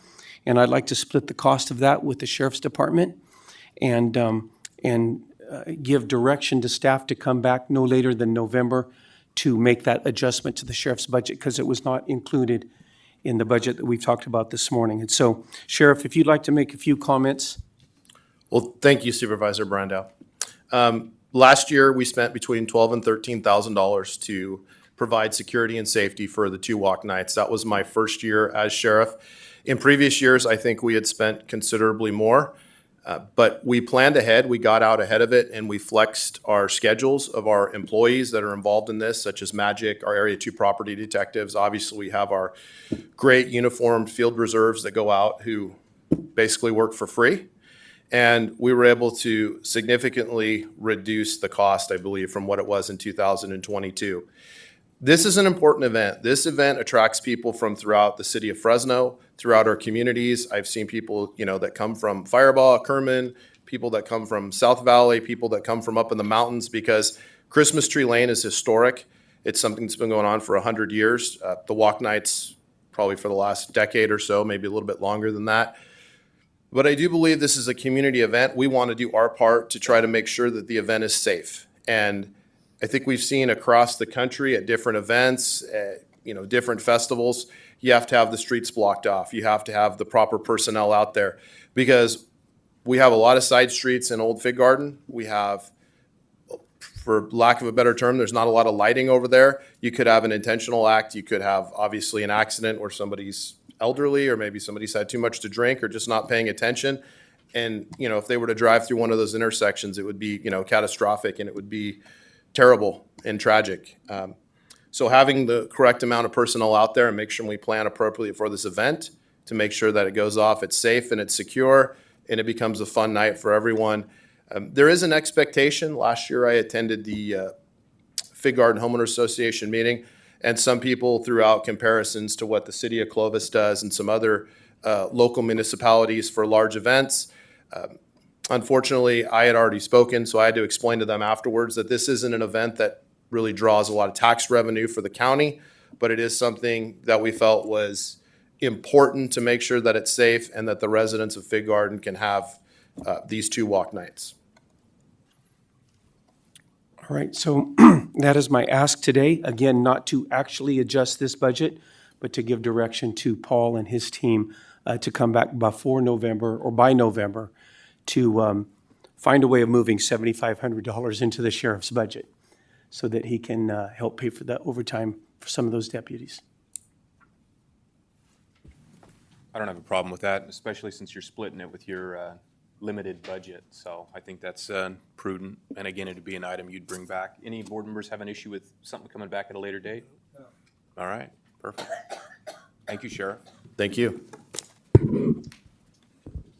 and I'd like to split the cost of that with the sheriff's department and give direction to staff to come back no later than November to make that adjustment to the sheriff's budget, because it was not included in the budget that we've talked about this morning. And so, Sheriff, if you'd like to make a few comments. Well, thank you, Supervisor Brandow. Last year, we spent between $12,000 and $13,000 to provide security and safety for the 2 walk nights. That was my first year as sheriff. In previous years, I think we had spent considerably more, but we planned ahead. We got out ahead of it, and we flexed our schedules of our employees that are involved in this, such as Magic, our Area 2 property detectives. Obviously, we have our great uniformed field reserves that go out who basically work for free. And we were able to significantly reduce the cost, I believe, from what it was in 2022. This is an important event. This event attracts people from throughout the city of Fresno, throughout our communities. I've seen people, that come from Firebaugh, Kerman, people that come from South Valley, people that come from up in the mountains, because Christmas Tree Lane is historic. It's something that's been going on for 100 years. The walk nights, probably for the last decade or so, maybe a little bit longer than that. But I do believe this is a community event. We want to do our part to try to make sure that the event is safe. And I think we've seen across the country at different events, different festivals, you have to have the streets blocked off. You have to have the proper personnel out there, because we have a lot of side streets in Old Fig Garden. We have, for lack of a better term, there's not a lot of lighting over there. You could have an intentional act. You could have obviously an accident where somebody's elderly, or maybe somebody's had too much to drink or just not paying attention. And, if they were to drive through one of those intersections, it would be, catastrophic, and it would be terrible and tragic. So having the correct amount of personnel out there and make sure we plan appropriately for this event to make sure that it goes off, it's safe and it's secure, and it becomes a fun night for everyone. There is an expectation. Last year I attended the Fig Garden Homeowners Association meeting, and some people threw out comparisons to what the city of Clovis does and some other local municipalities for large events. Unfortunately, I had already spoken, so I had to explain to them afterwards that this isn't an event that really draws a lot of tax revenue for the county, but it is something that we felt was important to make sure that it's safe and that the residents of Fig Garden can have these 2 walk nights. All right, so that is my ask today. Again, not to actually adjust this budget, but to give direction to Paul and his team to come back before November or by November to find a way of moving $7,500 into the sheriff's budget so that he can help pay for the overtime for some of those deputies. I don't have a problem with that, especially since you're splitting it with your limited budget. So I think that's prudent. And again, it'd be an item you'd bring back. Any board members have an issue with something coming back at a later date? No. All right, perfect. Thank you, Sheriff. Thank you.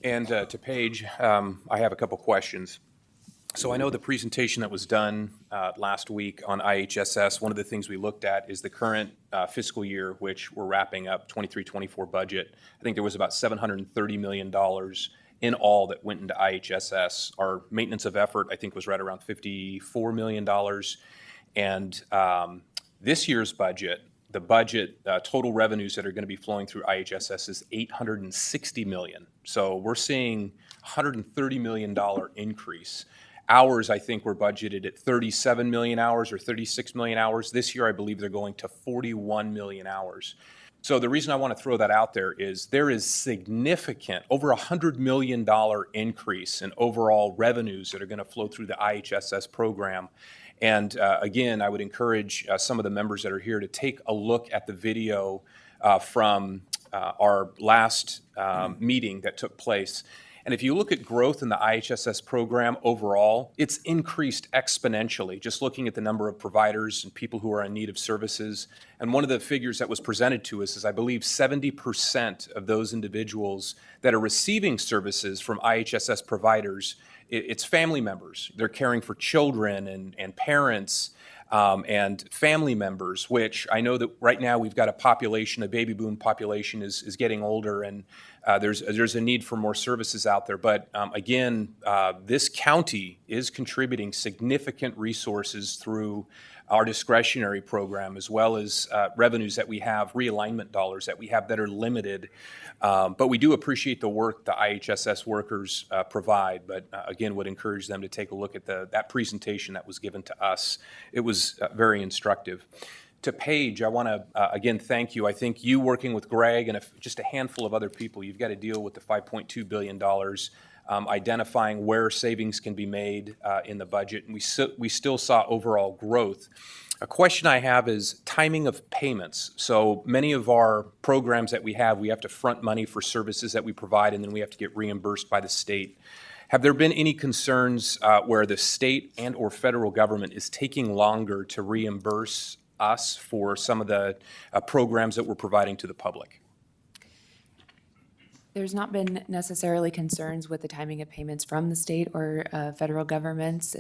And to Paige, I have a couple questions. So I know the presentation that was done last week on IHSS, one of the things we looked at is the current fiscal year, which we're wrapping up, 23-24 budget. I think there was about $730 million in all that went into IHSS. Our maintenance of effort, I think, was right around $54 million. And This year's budget, the budget total revenues that are going to be flowing through IHSS is $860 million. So we're seeing $130 million increase. Hours, I think, were budgeted at 37 million hours or 36 million hours. This year, I believe they're going to 41 million hours. So the reason I want to throw that out there is significant, over $100 million increase in overall revenues that are going to flow through the IHSS program. And again, I would encourage some of the members that are here to take a look at the video from our last meeting that took place. And if you look at growth in the IHSS program overall, it's increased exponentially, just looking at the number of providers and people who are in need of services. And one of the figures that was presented to us is, I believe, 70% of those individuals that are receiving services from IHSS providers, it's family members. They're caring for children and parents and family members, which I know that right now we've got a baby boom population is getting older, and there's a need for more services out there. But again, this county is contributing significant resources through our discretionary program, as well as revenues that we have, realignment dollars that we have that are limited. But we do appreciate the work the IHSS workers provide. But again, would encourage them to take a look at that presentation that was given to us. It was very instructive. To Paige, I want to again thank you. I think you, working with Greg and just a handful of other people, you've got to deal with the $5.2 billion, identifying where savings can be made in the budget, and we still saw overall growth. A question I have is timing of payments. So many of our programs that we have to front money for services that we provide, and then we have to get reimbursed by the state. Have there been any concerns where the state and or federal government is taking longer to reimburse us for some of the programs that we're providing to the public? There's not been necessarily concerns with the timing of payments from the state or federal governments.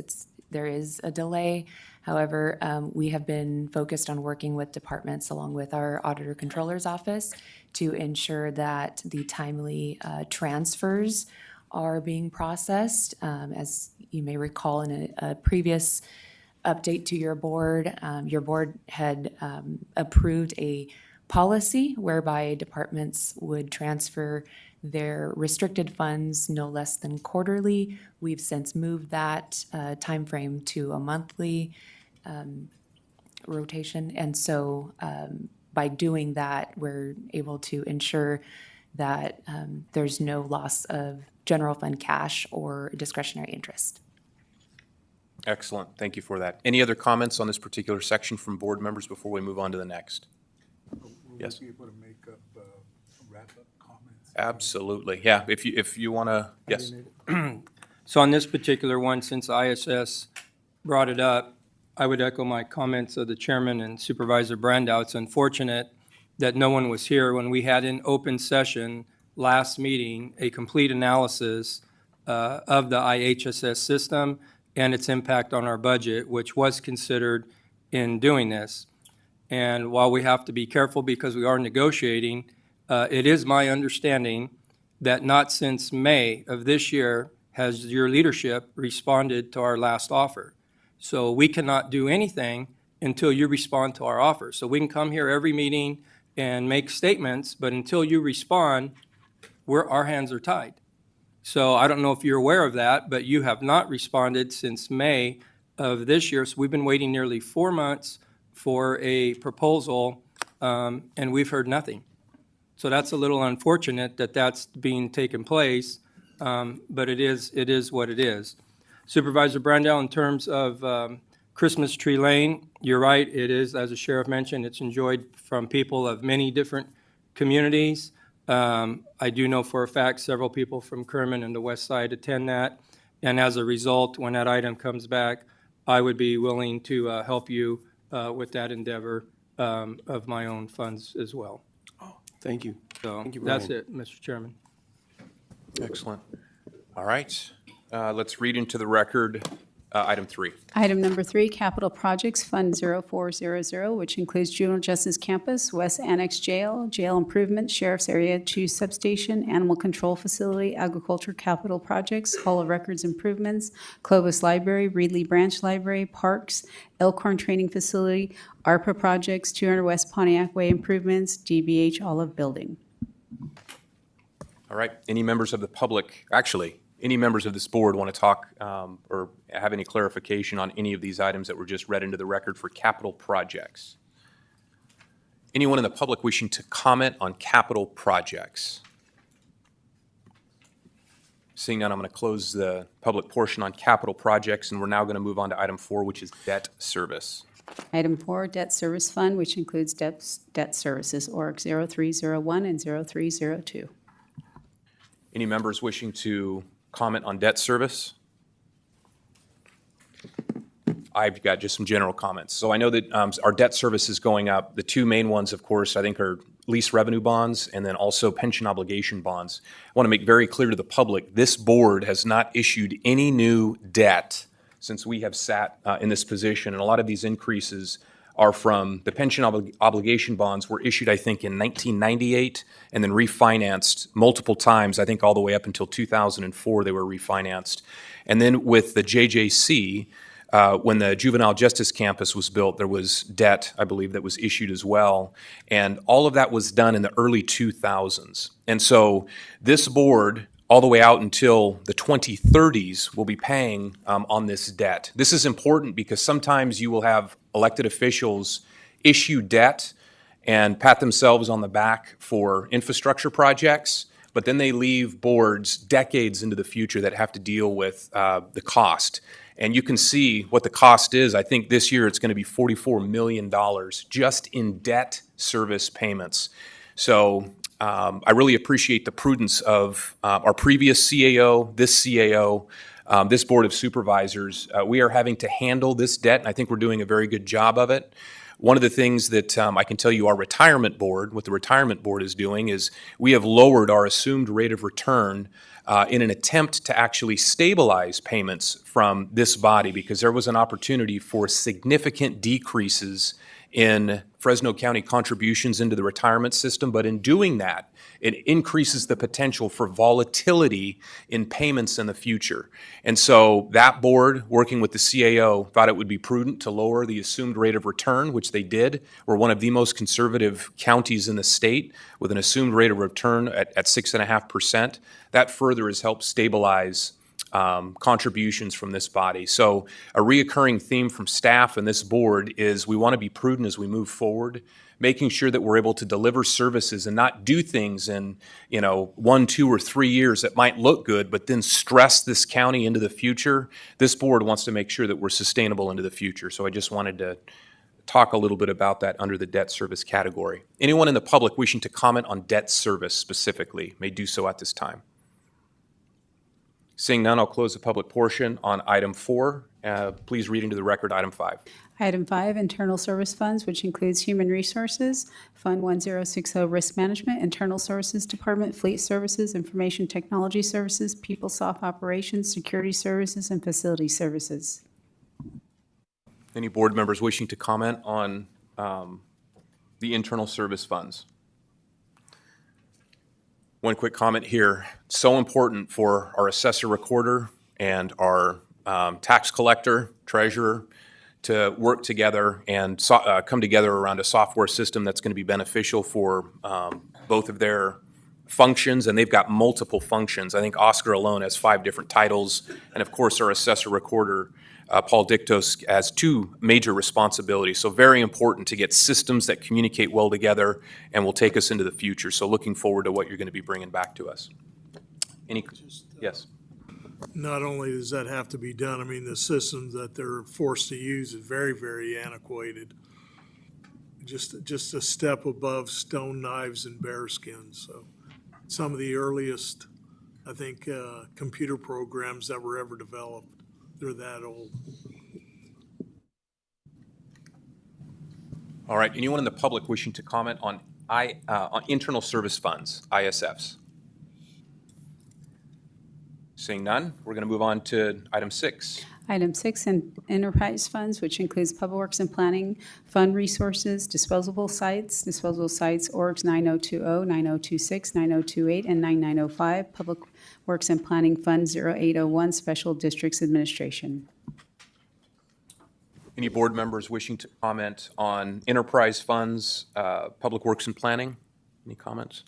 There is a delay. However, we have been focused on working with departments along with our Auditor Controller's Office to ensure that the timely transfers are being processed. As you may recall, in a previous update to your board had approved a policy whereby departments would transfer their restricted funds no less than quarterly. We've since moved that timeframe to a monthly rotation. And so by doing that, we're able to ensure that there's no loss of general fund cash or discretionary interest. Excellent. Thank you for that. Any other comments on this particular section from board members before we move on to the next? Yes. Will we be able to make up wrap-up comments? Absolutely. Yeah. If you want to, yes. So on this particular one, since ISS brought it up, I would echo my comments of the chairman and Supervisor Brandow. It's unfortunate that no one was here when we had in open session last meeting a complete analysis of the IHSS system and its impact on our budget, which was considered in doing this. And while we have to be careful because we are negotiating, it is my understanding that not since May of this year has your leadership responded to our last offer. So we cannot do anything until you respond to our offer. So we can come here every meeting and make statements, but until you respond, our hands are tied. So I don't know if you're aware of that, but you have not responded since May of this year. So we've been waiting nearly 4 months for a proposal, and we've heard nothing. So that's a little unfortunate that that's being taken place, but it is what it is. Supervisor Brandow, in terms of Christmas Tree Lane, you're right. It is, as the sheriff mentioned, it's enjoyed from people of many different communities. I do know for a fact several people from Kerman and the west side attend that. And as a result, when that item comes back, I would be willing to help you with that endeavor of my own funds as well. Thank you. So Thank you, that's Brian. it, Mr. Chairman. Excellent. All right. Let's read into the record Item 3. Item number 3, Capital Projects Fund 0400, which includes Juvenile Justice Campus, West Annex Jail, Jail Improvement, Sheriff's Area 2 Substation, Animal Control Facility, Agriculture Capital Projects, Hall of Records Improvements, Clovis Library, Reedley Branch Library, Parks, Elkhorn Training Facility, ARPA Projects, 200 West Pontiac Way Improvements, DBH Olive Building. All right, any members of the public, actually, any members of this board want to talk or have any clarification on any of these items that were just read into the record for capital projects? Anyone in the public wishing to comment on capital projects? Seeing none, I'm going to close the public portion on capital projects, and we're now going to move on to item 4, which is debt service. Item 4, Debt Service Fund, which includes debt services, ORC 0301 and 0302. Any members wishing to comment on debt service? I've got just some general comments. So I know that our debt service is going up. The two main ones, of course, I think are lease revenue bonds and then also pension obligation bonds. I want to make very clear to the public, this board has not issued any new debt since we have sat in this position. And a lot of these increases are from the pension obligation bonds were issued, I think, in 1998 and then refinanced multiple times, I think all the way up until 2004 they were refinanced. And then with the JJC, when the Juvenile Justice Campus was built, there was debt, I believe, that was issued as well. And all of that was done in the early 2000s. And so this board, all the way out until the 2030s, will be paying on this debt. This is important because sometimes you will have elected officials issue debt and pat themselves on the back for infrastructure projects, but then they leave boards decades into the future that have to deal with the cost. And you can see what the cost is. I think this year it's going to be $44 million just in debt service payments. So I really appreciate the prudence of our previous CAO, this CAO, this Board of Supervisors. We are having to handle this debt, and I think we're doing a very good job of it. One of the things that I can tell you our retirement board, what the retirement board is doing is we have lowered our assumed rate of return in an attempt to actually stabilize payments from this body because there was an opportunity for significant decreases in Fresno County contributions into the retirement system, but in doing that, it increases the potential for volatility in payments in the future. And so that board, working with the CAO, thought it would be prudent to lower the assumed rate of return, which they did. We're one of the most conservative counties in the state with an assumed rate of return at 6.5%. That further has helped stabilize contributions from this body. So a reoccurring theme from staff and this board is we want to be prudent as we move forward, making sure that we're able to deliver services and not do things in 1, 2, or 3 years that might look good, but then stress this county into the future. This board wants to make sure that we're sustainable into the future. So I just wanted to talk a little bit about that under the debt service category. Anyone in the public wishing to comment on debt service specifically may do so at this time. Seeing none, I'll close the public portion on item 4. Please read into the record item 5. Item 5, Internal Service Funds, which includes Human Resources, Fund 1060 Risk Management, Internal Services Department, Fleet Services, Information Technology Services, PeopleSoft Operations, Security Services, and Facility Services. Any board members wishing to comment on the internal service funds? One quick comment here. So important for our assessor recorder and our tax collector, treasurer, to work together and come together around a software system that's going to be beneficial for both of their functions, and they've got multiple functions. I think Oscar alone has 5 different titles, and of course our assessor recorder, Paul Dictos, has 2 major responsibilities. So very important to get systems that communicate well together and will take us into the future. So looking forward to what you're going to be bringing back to us. Yes. Not only does that have to be done, I mean, the systems that they're forced to use is very, very antiquated. Just a step above stone knives and bearskins. So some of the earliest, I think, computer programs that were ever developed, they're that old. All right. Anyone in the public wishing to comment on internal service funds, ISFs? Seeing none, we're going to move on to item 6. Item 6, enterprise funds, which includes Public Works and Planning, fund resources, disposable sites, orgs 9020, 9026, 9028, and 9905, Public Works and Planning Fund 0801, Special Districts Administration. Any board members wishing to comment on enterprise funds, Public Works and Planning? Any comments?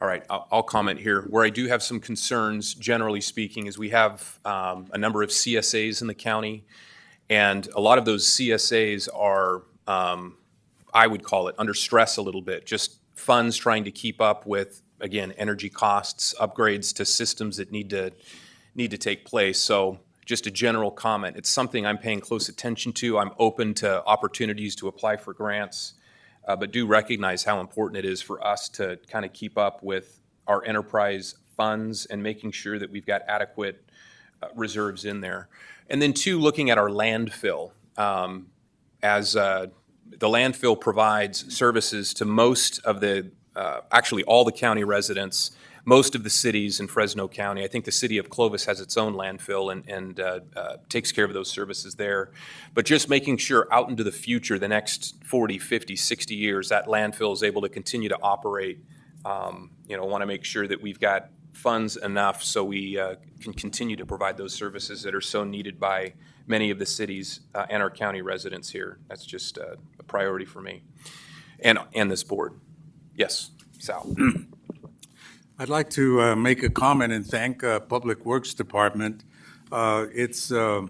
All right, I'll comment here. Where I do have some concerns, generally speaking, is we have a number of CSAs in the county, and a lot of those CSAs are, I would call it, under stress a little bit. Just funds trying to keep up with, again, energy costs, upgrades to systems that need to take place. So just a general comment. It's something I'm paying close attention to. I'm open to opportunities to apply for grants. But do recognize how important it is for us to kind of keep up with our enterprise funds and making sure that we've got adequate reserves in there. And then two, looking at our landfill. As the landfill provides services to most of the, actually all the county residents, most of the cities in Fresno County. I think the city of Clovis has its own landfill and takes care of those services there. But just making sure out into the future, the next 40, 50, 60 years, that landfill is able to continue to operate. Want to make sure that we've got funds enough so we can continue to provide those services that are so needed by many of the cities and our county residents here. That's just a priority for me and this board. Yes, Sal. I'd like to make a comment and thank Public Works Department. It's for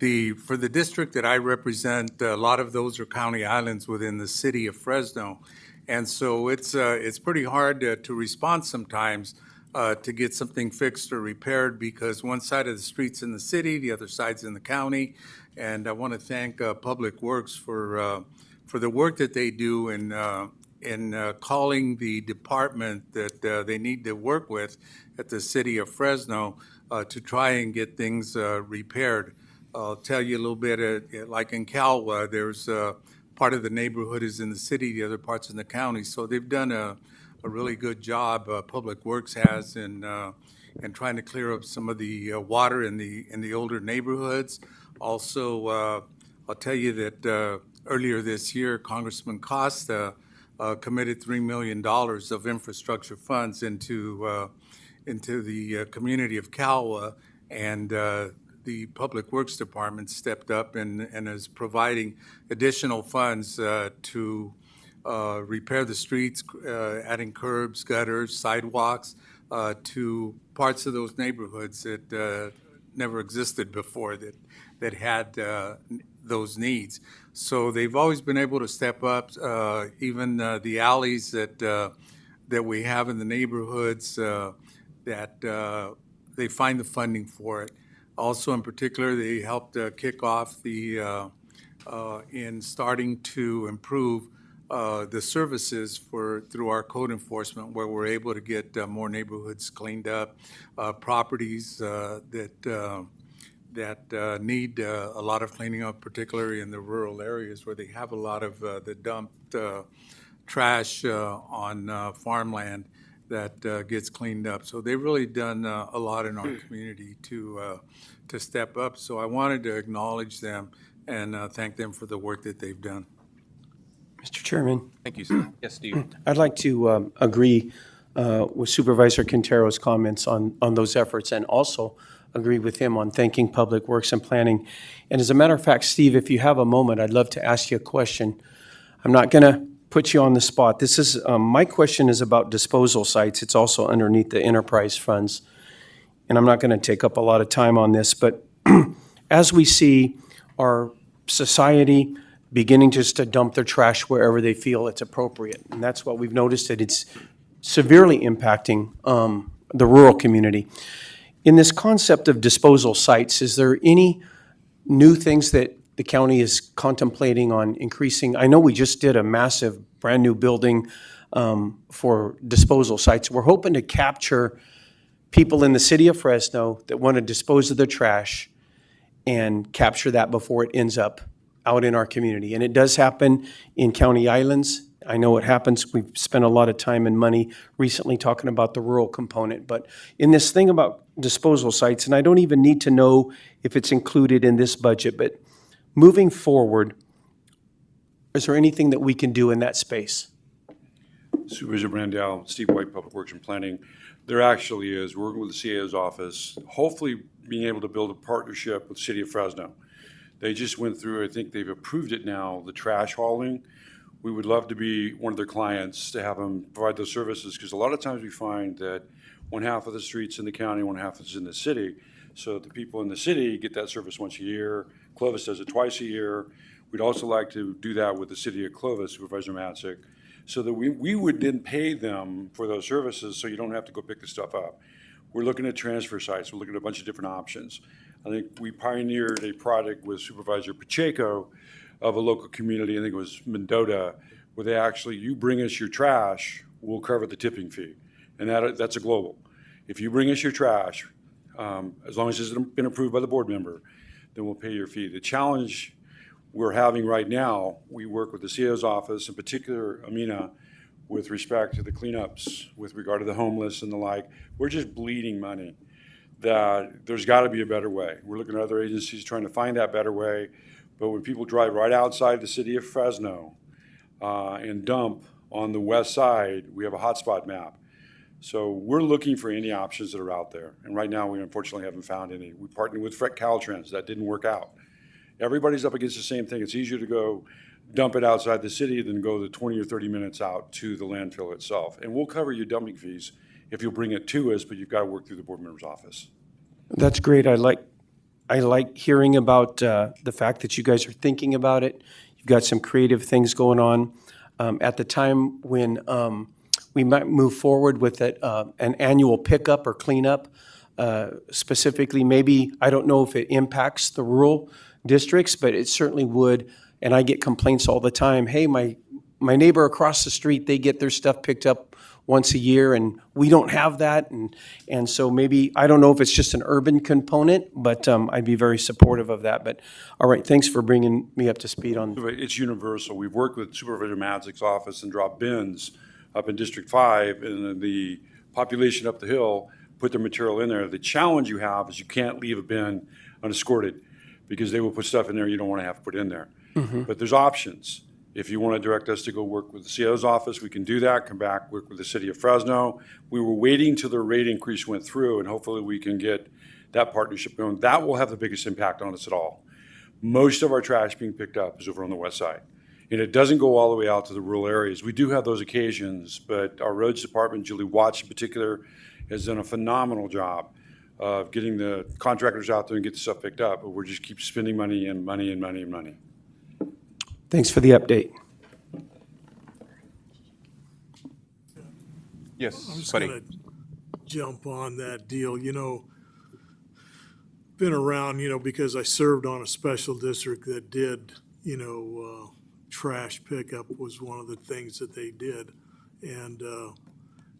the district that I represent, a lot of those are county islands within the city of Fresno. And so it's pretty hard to respond sometimes to get something fixed or repaired because one side of the street's in the city, the other side's in the county. And I want to thank Public Works for the work that they do in calling the department that they need to work with at the city of Fresno to try and get things repaired. I'll tell you a little bit, like in Calwa, there's part of the neighborhood is in the city, the other part's in the county. So they've done a really good job, Public Works has, in trying to clear up some of the water in the older neighborhoods. Also, I'll tell you that earlier this year, Congressman Costa committed $3 million of infrastructure funds into the community of Calwa, and the Public Works Department stepped up and is providing additional funds to repair the streets, adding curbs, gutters, sidewalks to parts of those neighborhoods that never existed before that had those needs. So they've always been able to step up, even the alleys that we have in the neighborhoods, that they find the funding for it. Also, in particular, they helped kick off in starting to improve the services through our code enforcement, where we're able to get more neighborhoods cleaned up, properties that need a lot of cleaning up, particularly in the rural areas where they have a lot of the dumped trash on farmland that gets cleaned up. So they've really done a lot in our community to step up. So I wanted to acknowledge them and thank them for the work that they've done. Mr. Chairman, Thank you, sir. Yes, Steve. I'd like to agree with Supervisor Quintero's comments on those efforts and also agree with him on thanking Public Works and Planning. And as a matter of fact, Steve, if you have a moment, I'd love to ask you a question. I'm not going to put you on the spot. This is my question is about disposal sites. It's also underneath the enterprise funds. And I'm not going to take up a lot of time on this, but as we see our society beginning just to dump their trash wherever they feel it's appropriate, and that's what we've noticed, that it's severely impacting the rural community. In this concept of disposal sites, is there any new things that the county is contemplating on increasing? I know we just did a massive, brand-new building for disposal sites. We're hoping to capture people in the city of Fresno that want to dispose of their trash and capture that before it ends up out in our community. And it does happen in county islands, I know it happens. We've spent a lot of time and money recently talking about the rural component. But in this thing about disposal sites, and I don't even need to know if it's included in this budget, but moving forward, is there anything that we can do in that space? Supervisor Brandel, Steve White, Public Works and Planning. There actually is, working with the CAO's office, hopefully being able to build a partnership with the City of Fresno. They just went through, I think they've approved it now, the trash hauling. We would love to be one of their clients to have them provide those services, because a lot of times we find that one half of the streets in the county, one half is in the city. So the people in the city get that service once a year. Clovis does it twice a year. We'd also like to do that with the City of Clovis, Supervisor Matzik, so that we would then pay them for those services so you don't have to go pick the stuff up. We're looking at transfer sites. We're looking at a bunch of different options. I think we pioneered a product with Supervisor Pacheco of a local community, I think it was Mendota, where they actually, you bring us your trash, we'll cover the tipping fee. And that's a global. If you bring us your trash, as long as it's been approved by the board member, then we'll pay your fee. The challenge we're having right now, we work with the CEO's office, in particular, Amina, with respect to the cleanups, with regard to the homeless and the like. We're just bleeding money. That there's got to be a better way. We're looking at other agencies trying to find that better way. But when people drive right outside the city of Fresno and dump on the west side, we have a hotspot map. So we're looking for any options that are out there. And right now, we unfortunately haven't found any. We partnered with Caltrans. That didn't work out. Everybody's up against the same thing. It's easier to go dump it outside the city than go the 20 or 30 minutes out to the landfill itself. And we'll cover your dumping fees if you'll bring it to us, but you've got to work through the board member's office. That's great. I like hearing about the fact that you guys are thinking about it. You've got some creative things going on. At the time when we might move forward with an annual pickup or cleanup, specifically, maybe, I don't know if it impacts the rural districts, but it certainly would. And I get complaints all the time. Hey, my neighbor across the street, they get their stuff picked up once a year, and we don't have that. And so maybe, I don't know if it's just an urban component, but I'd be very supportive of that. But all right, thanks for bringing me up to speed on. It's universal. We've worked with Supervisor Matzik's office and dropped bins up in District 5, and the population up the hill put their material in there. The challenge you have is you can't leave a bin unescorted, because they will put stuff in there you don't want to have to put in there. But there's options. If you want to direct us to go work with the CO's office, we can do that, come back, work with the City of Fresno. We were waiting till the rate increase went through, and hopefully we can get that partnership going. That will have the biggest impact on us at all. Most of our trash being picked up is over on the west side. And it doesn't go all the way out to the rural areas. We do have those occasions, but our roads department, Julie Watts in particular, has done a phenomenal job of getting the contractors out there and get the stuff picked up. But we're just keep spending money and money and money and money. Thanks for the update. Yes, I'm just buddy. gonna jump on that deal, been around, because I served on a special district that did, trash pickup was one of the things that they did. And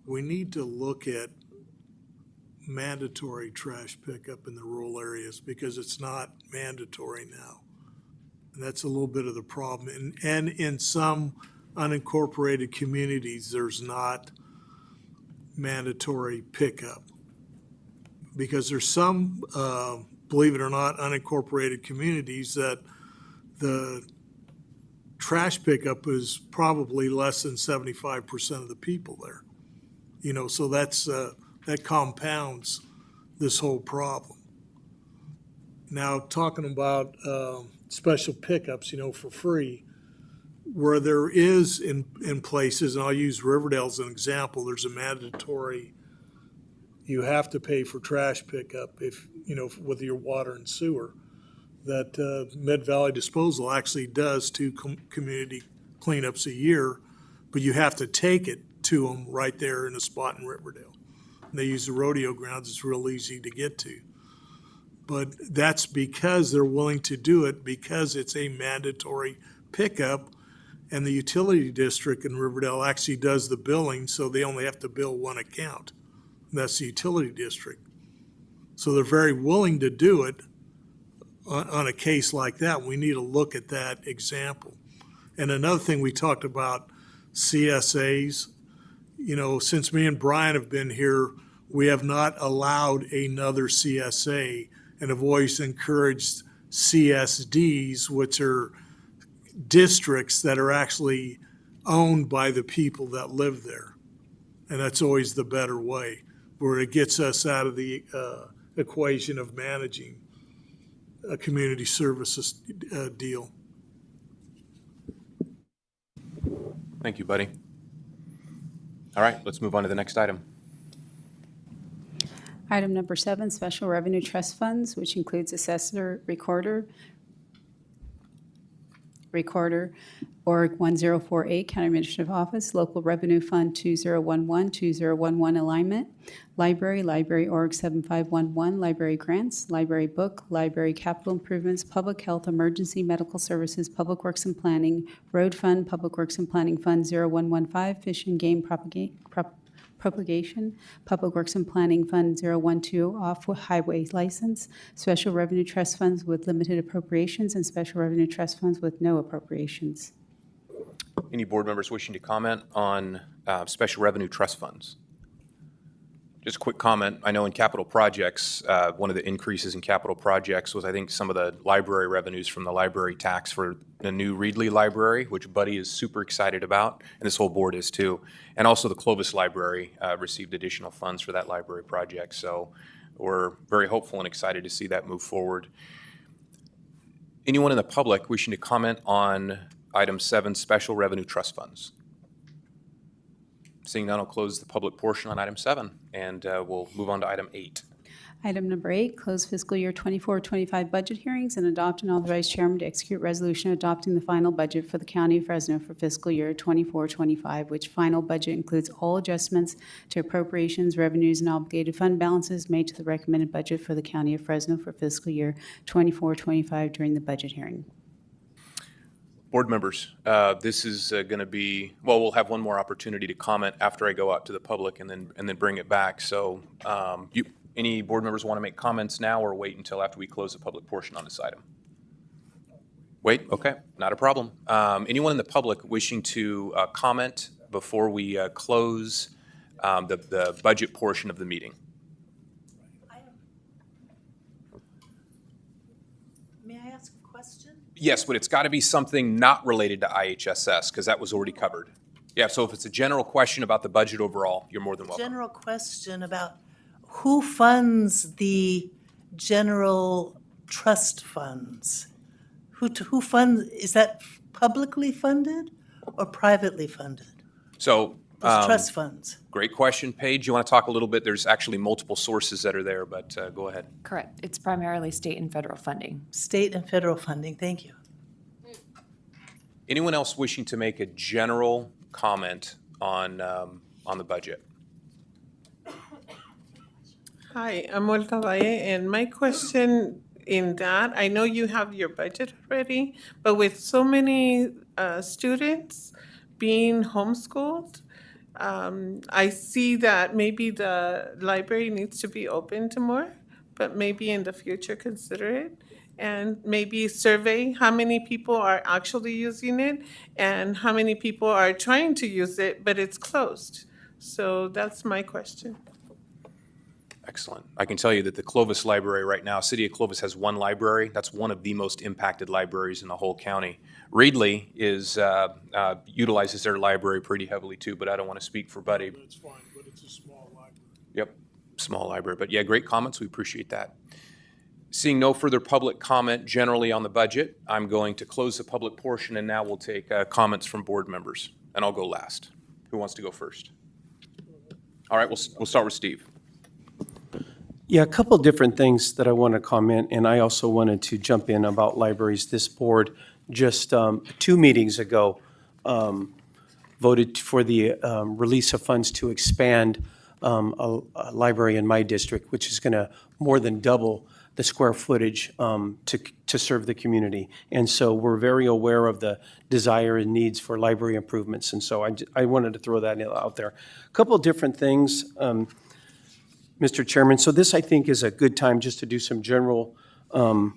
we need to look at mandatory trash pickup in the rural areas, because it's not mandatory now. And that's a little bit of the problem. And in some unincorporated communities, there's not mandatory pickup. Because there's some, believe it or not, unincorporated communities that the trash pickup is probably less than 75% of the people there. So that compounds this whole problem. Now, talking about special pickups, for free, where there is in places, and I'll use Riverdale as an example, there's a mandatory, you have to pay for trash pickup if, with your water and sewer. That Mid-Valley Disposal actually does 2 community cleanups a year, but you have to take it to them right there in a spot in Riverdale. And they use the rodeo grounds, it's real easy to get to. But that's because they're willing to do it, because it's a mandatory pickup, and the utility district in Riverdale actually does the billing, so they only have to bill one account. And that's the utility district. So they're very willing to do it on a case like that. We need to look at that example. And another thing we talked about CSAs. You know, since me and Brian have been here, we have not allowed another CSA and have always encouraged CSDs, which are districts that are actually owned by the people that live there. And that's always the better way, where it gets us out of the equation of managing a community services deal. Thank you, buddy. All right, let's move on to the next item. Item number 7, Special Revenue Trust Funds, which includes assessor, recorder, Org 1048, County Administrative Office, Local Revenue Fund 2011 alignment, Library Org 7511, Library Grants, Library Book, Library Capital Improvements, Public Health Emergency Medical Services, Public Works and Planning, Road Fund, Public Works and Planning Fund 0115, Fish and Game Propagation, Public Works and Planning Fund 012, Off-Highway License, Special Revenue Trust Funds with limited appropriations, and Special Revenue Trust Funds with no appropriations. Any board members wishing to comment on special revenue trust funds? Just a quick comment. I know in capital projects, one of the increases in capital projects was, I think, some of the library revenues from the library tax for the new Reedley Library, which Buddy is super excited about, and this whole board is too. And also the Clovis Library received additional funds for that library project. So we're very hopeful and excited to see that move forward. Anyone in the public wishing to comment on Item 7, Special Revenue Trust Funds? Seeing none, I'll close the public portion on Item 7, and we'll move on to Item 8. Item number 8, close fiscal year 24-25 budget hearings and adopt and authorize chairman to execute resolution adopting the final budget for the County of Fresno for fiscal year 24-25, which final budget includes all adjustments to appropriations, revenues, and obligated fund balances made to the recommended budget for the County of Fresno for fiscal year 24-25 during the budget hearing. Board members, this is going to be, well, we'll have one more opportunity to comment after I go out to the public and then bring it back. So any board members want to make comments now or wait until after we close the public portion on this item? Wait, okay, not a problem. Anyone in the public wishing to comment before we close the budget portion of the meeting? May I ask a question? Yes, but it's got to be something not related to IHSS because that was already covered. Yeah, so if it's a general question about the budget overall, you're more than welcome. General question about who funds the general trust funds? Who funds, is that publicly funded or privately funded? So, Those trust funds? great question, Paige. You want to talk a little bit? There's actually multiple sources that are there, but go ahead. Correct. It's primarily state and federal funding. State and federal funding, thank you. Anyone else wishing to make a general comment on the budget? Hi, I'm Olga Valle, and my question in that, I know you have your budget already, but with so many students being homeschooled, I see that maybe the library needs to be open to more, but maybe in the future consider it. And maybe survey how many people are actually using it and how many people are trying to use it, but it's closed. So that's my question. Excellent. I can tell you that the Clovis Library right now, City of Clovis has one library. That's one of the most impacted libraries in the whole county. Reedley utilizes their library pretty heavily too, but I don't want to speak for Buddy. That's fine, but it's a small library. Yep, small library. But yeah, great comments. We appreciate that. Seeing no further public comment generally on the budget, I'm going to close the public portion, and now we'll take comments from board members. And I'll go last. Who wants to go first? All right, we'll start with Steve. Yeah, a couple different things that I want to comment, and I also wanted to jump in about libraries. This board just 2 meetings ago voted for the release of funds to expand a library in my district, which is going to more than double the square footage to serve the community. And so we're very aware of the desire and needs for library improvements, and so I wanted to throw that out there. A couple different things, Mr. Chairman. So this, I think, is a good time just to do some general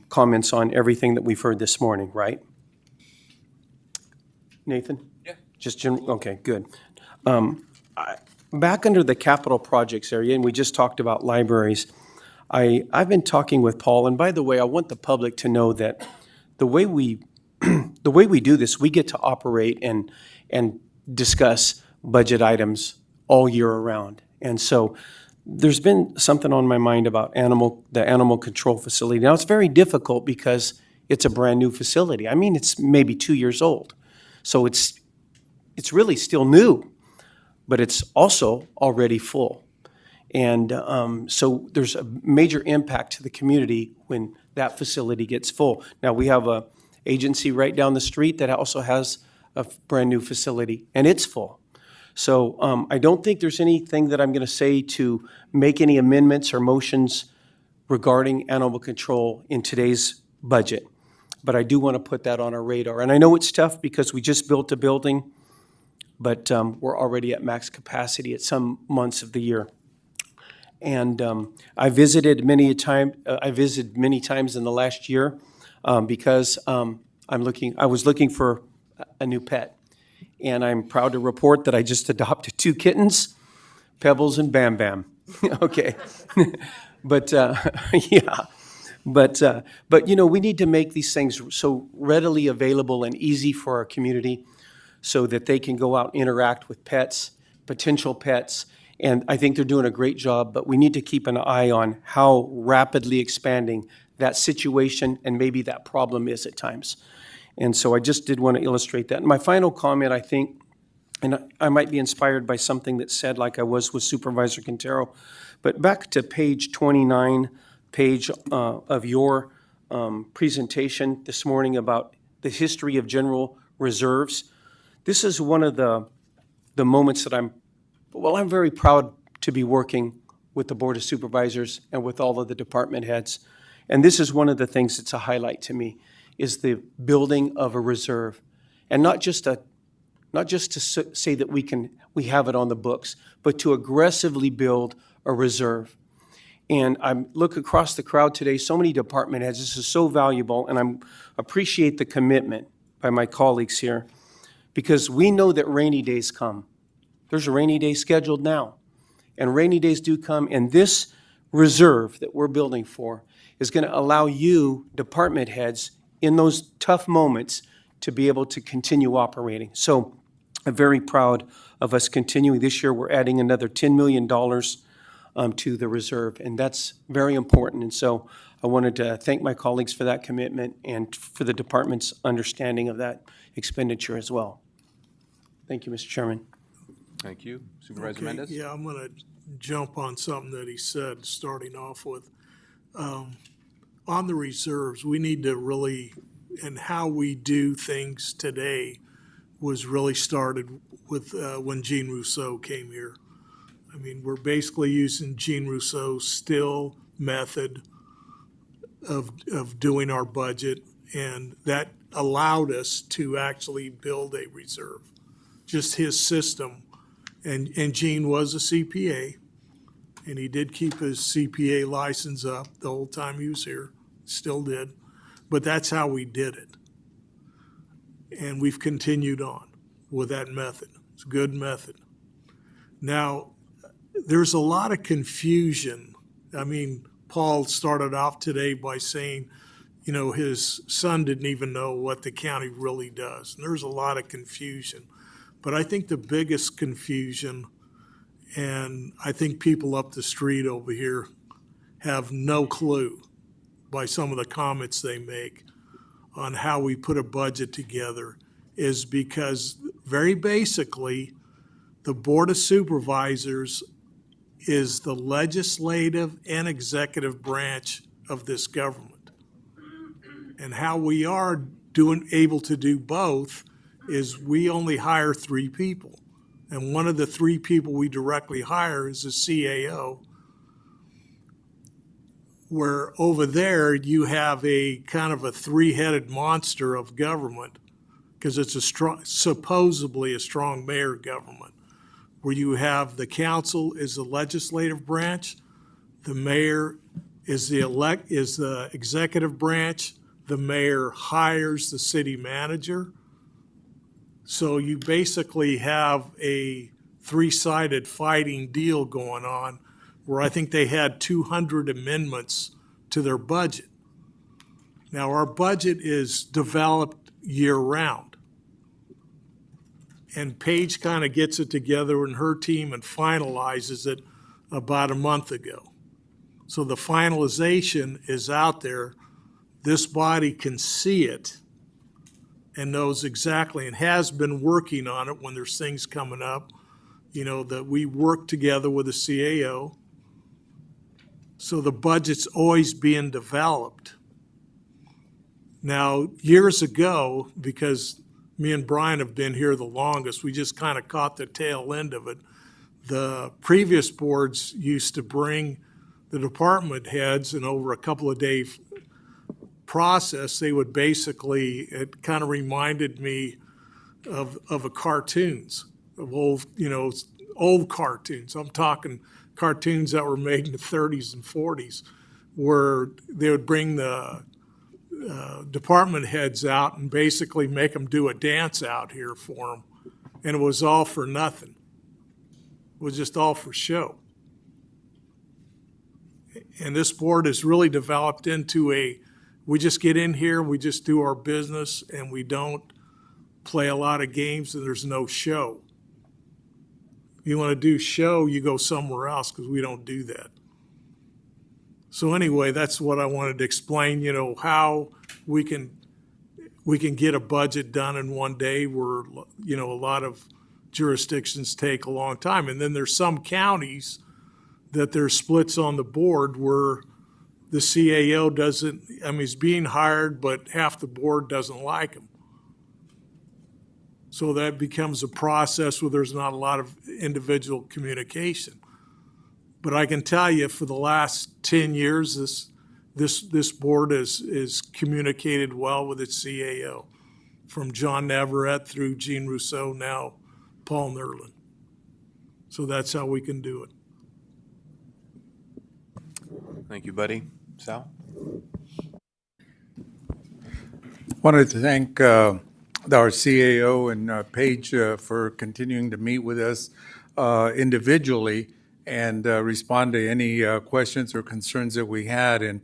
comments on everything that we've heard this morning, right? Nathan? Yeah. Okay, good. Back under the capital projects area, and we just talked about libraries, I've been talking with Paul, and by the way, I want the public to know that the way we, the way we do this, we get to operate and discuss budget items all year around. And so there's been something on my mind about the animal control facility. Now, it's very difficult because it's a brand-new facility. I mean, it's maybe 2 years old. So it's really still new, but it's also already full. And so there's a major impact to the community when that facility gets full. Now, we have a agency right down the street that also has a brand-new facility, and it's full. So I don't think there's anything that I'm going to say to make any amendments or motions regarding animal control in today's budget. But I do want to put that on our radar. And I know it's tough because we just built a building, but we're already at max capacity at some months of the year. And I visited many times in the last year because I was looking for a new pet. And I'm proud to report that I just adopted 2 kittens, Pebbles and Bam Bam. Okay. But, yeah. But, you know, we need to make these things so readily available and easy for our community so that they can go out and interact with pets, potential pets. And I think they're doing a great job, but we need to keep an eye on how rapidly expanding that situation and maybe that problem is at times. And so I just did want to illustrate that. And my final comment, I think, and I might be inspired by something that's said like I was with Supervisor Quintero, but back to page 29, of your presentation this morning about the history of general reserves. This is one of the moments that I'm very proud to be working with the Board of Supervisors and with all of the department heads. And this is one of the things that's a highlight to me, is the building of a reserve. And not just to say that we have it on the books, but to aggressively build a reserve. And I look across the crowd today, so many department heads, this is so valuable, and I appreciate the commitment by my colleagues here, because we know that rainy days come. There's a rainy day scheduled now, and rainy days do come, and this reserve that we're building for is going to allow you, department heads, in those tough moments to be able to continue operating. So I'm very proud of us continuing. This year, we're adding another $10 million to the reserve, and that's very important. And so I wanted to thank my colleagues for that commitment and for the department's understanding of that expenditure as well. Thank you, Mr. Chairman. Thank you. Supervisor Okay, Mendez? yeah, I'm going to jump on something that he said, starting off with. On the reserves, we need to really, and how we do things today was really started with when Jean Rousseau came here. I mean, we're basically using Jean Rousseau's still method of doing our budget, and that allowed us to actually build a reserve. Just his system. And Jean was a CPA, and he did keep his CPA license up the whole time he was here, still did. But that's how we did it. And we've continued on with that method. It's a good method. Now, there's a lot of confusion. I mean, Paul started off today by saying, you know, his son didn't even know what the county really does. And there's a lot of confusion. But I think the biggest confusion, and I think people up the street over here have no clue by some of the comments they make on how we put a budget together, is because very basically, the Board of Supervisors is the legislative and executive branch of this government. And how we are able to do both is we only hire 3 people. And one of the 3 people we directly hire is a CAO, where over there you have a kind of a 3-headed monster of government, because it's supposedly a strong mayor government, where you have the council is the legislative branch, the mayor is the executive branch, the mayor hires the city manager. So you basically have a three-sided fighting deal going on where I think they had 200 amendments to their budget. Now, our budget is developed year-round. And Paige kind of gets it together in her team and finalizes it about a month ago. So the finalization is out there. This body can see it and knows exactly and has been working on it when there's things coming up, that we work together with the CAO. So the budget's always being developed. Now, years ago, because me and Brian have been here the longest, we just kind of caught the tail end of it. The previous boards used to bring the department heads, and over a couple of day process, they would basically, it kind of reminded me of a cartoons, of old cartoons. I'm talking cartoons that were made in the 30s and 40s, where they would bring the department heads out and basically make them do a dance out here for them. And it was all for nothing. It was just all for show. And this board has really developed into we just get in here, we just do our business, and we don't play a lot of games, and there's no show. If you want to do show, you go somewhere else, because we don't do that. So anyway, that's what I wanted to explain, how we can get a budget done in one day where, a lot of jurisdictions take a long time. And then there's some counties that there's splits on the board where the CAO is being hired, but half the board doesn't like him. So that becomes a process where there's not a lot of individual communication. But I can tell you, for the last 10 years, this board is communicated well with its CAO, from John Navarrete through Gene Rousseau, now Paul Nerlin. So that's how we can do it. Thank you, buddy. Sal? Wanted to thank our CAO and Paige for continuing to meet with us individually and respond to any questions or concerns that we had. And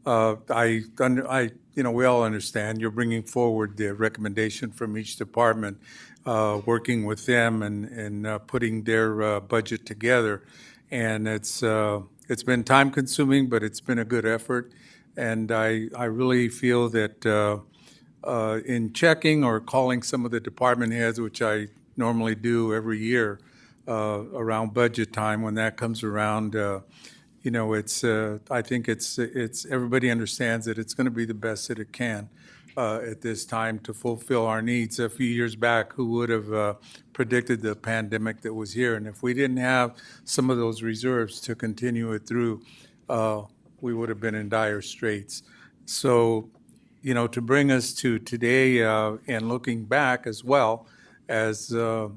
we all understand you're bringing forward the recommendation from each department, working with them and putting their budget together. And it's been time consuming, but it's been a good effort. And I really feel that in checking or calling some of the department heads, which I normally do every year around budget time, when that comes around, I think it's everybody understands that it's going to be the best that it can at this time to fulfill our needs. A few years back, who would have predicted the pandemic that was here? And if we didn't have some of those reserves to continue it through, we would have been in dire straits. So, to bring us to today and looking back as well as the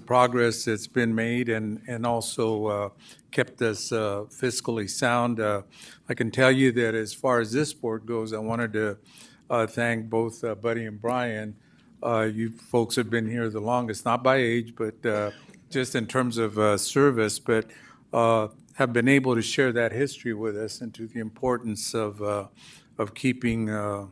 progress that's been made and also kept us fiscally sound. I can tell you that as far as this board goes, I wanted to thank both Buddy and Brian. You folks have been here the longest, not by age, but just in terms of service, but have been able to share that history with us and to the importance of keeping our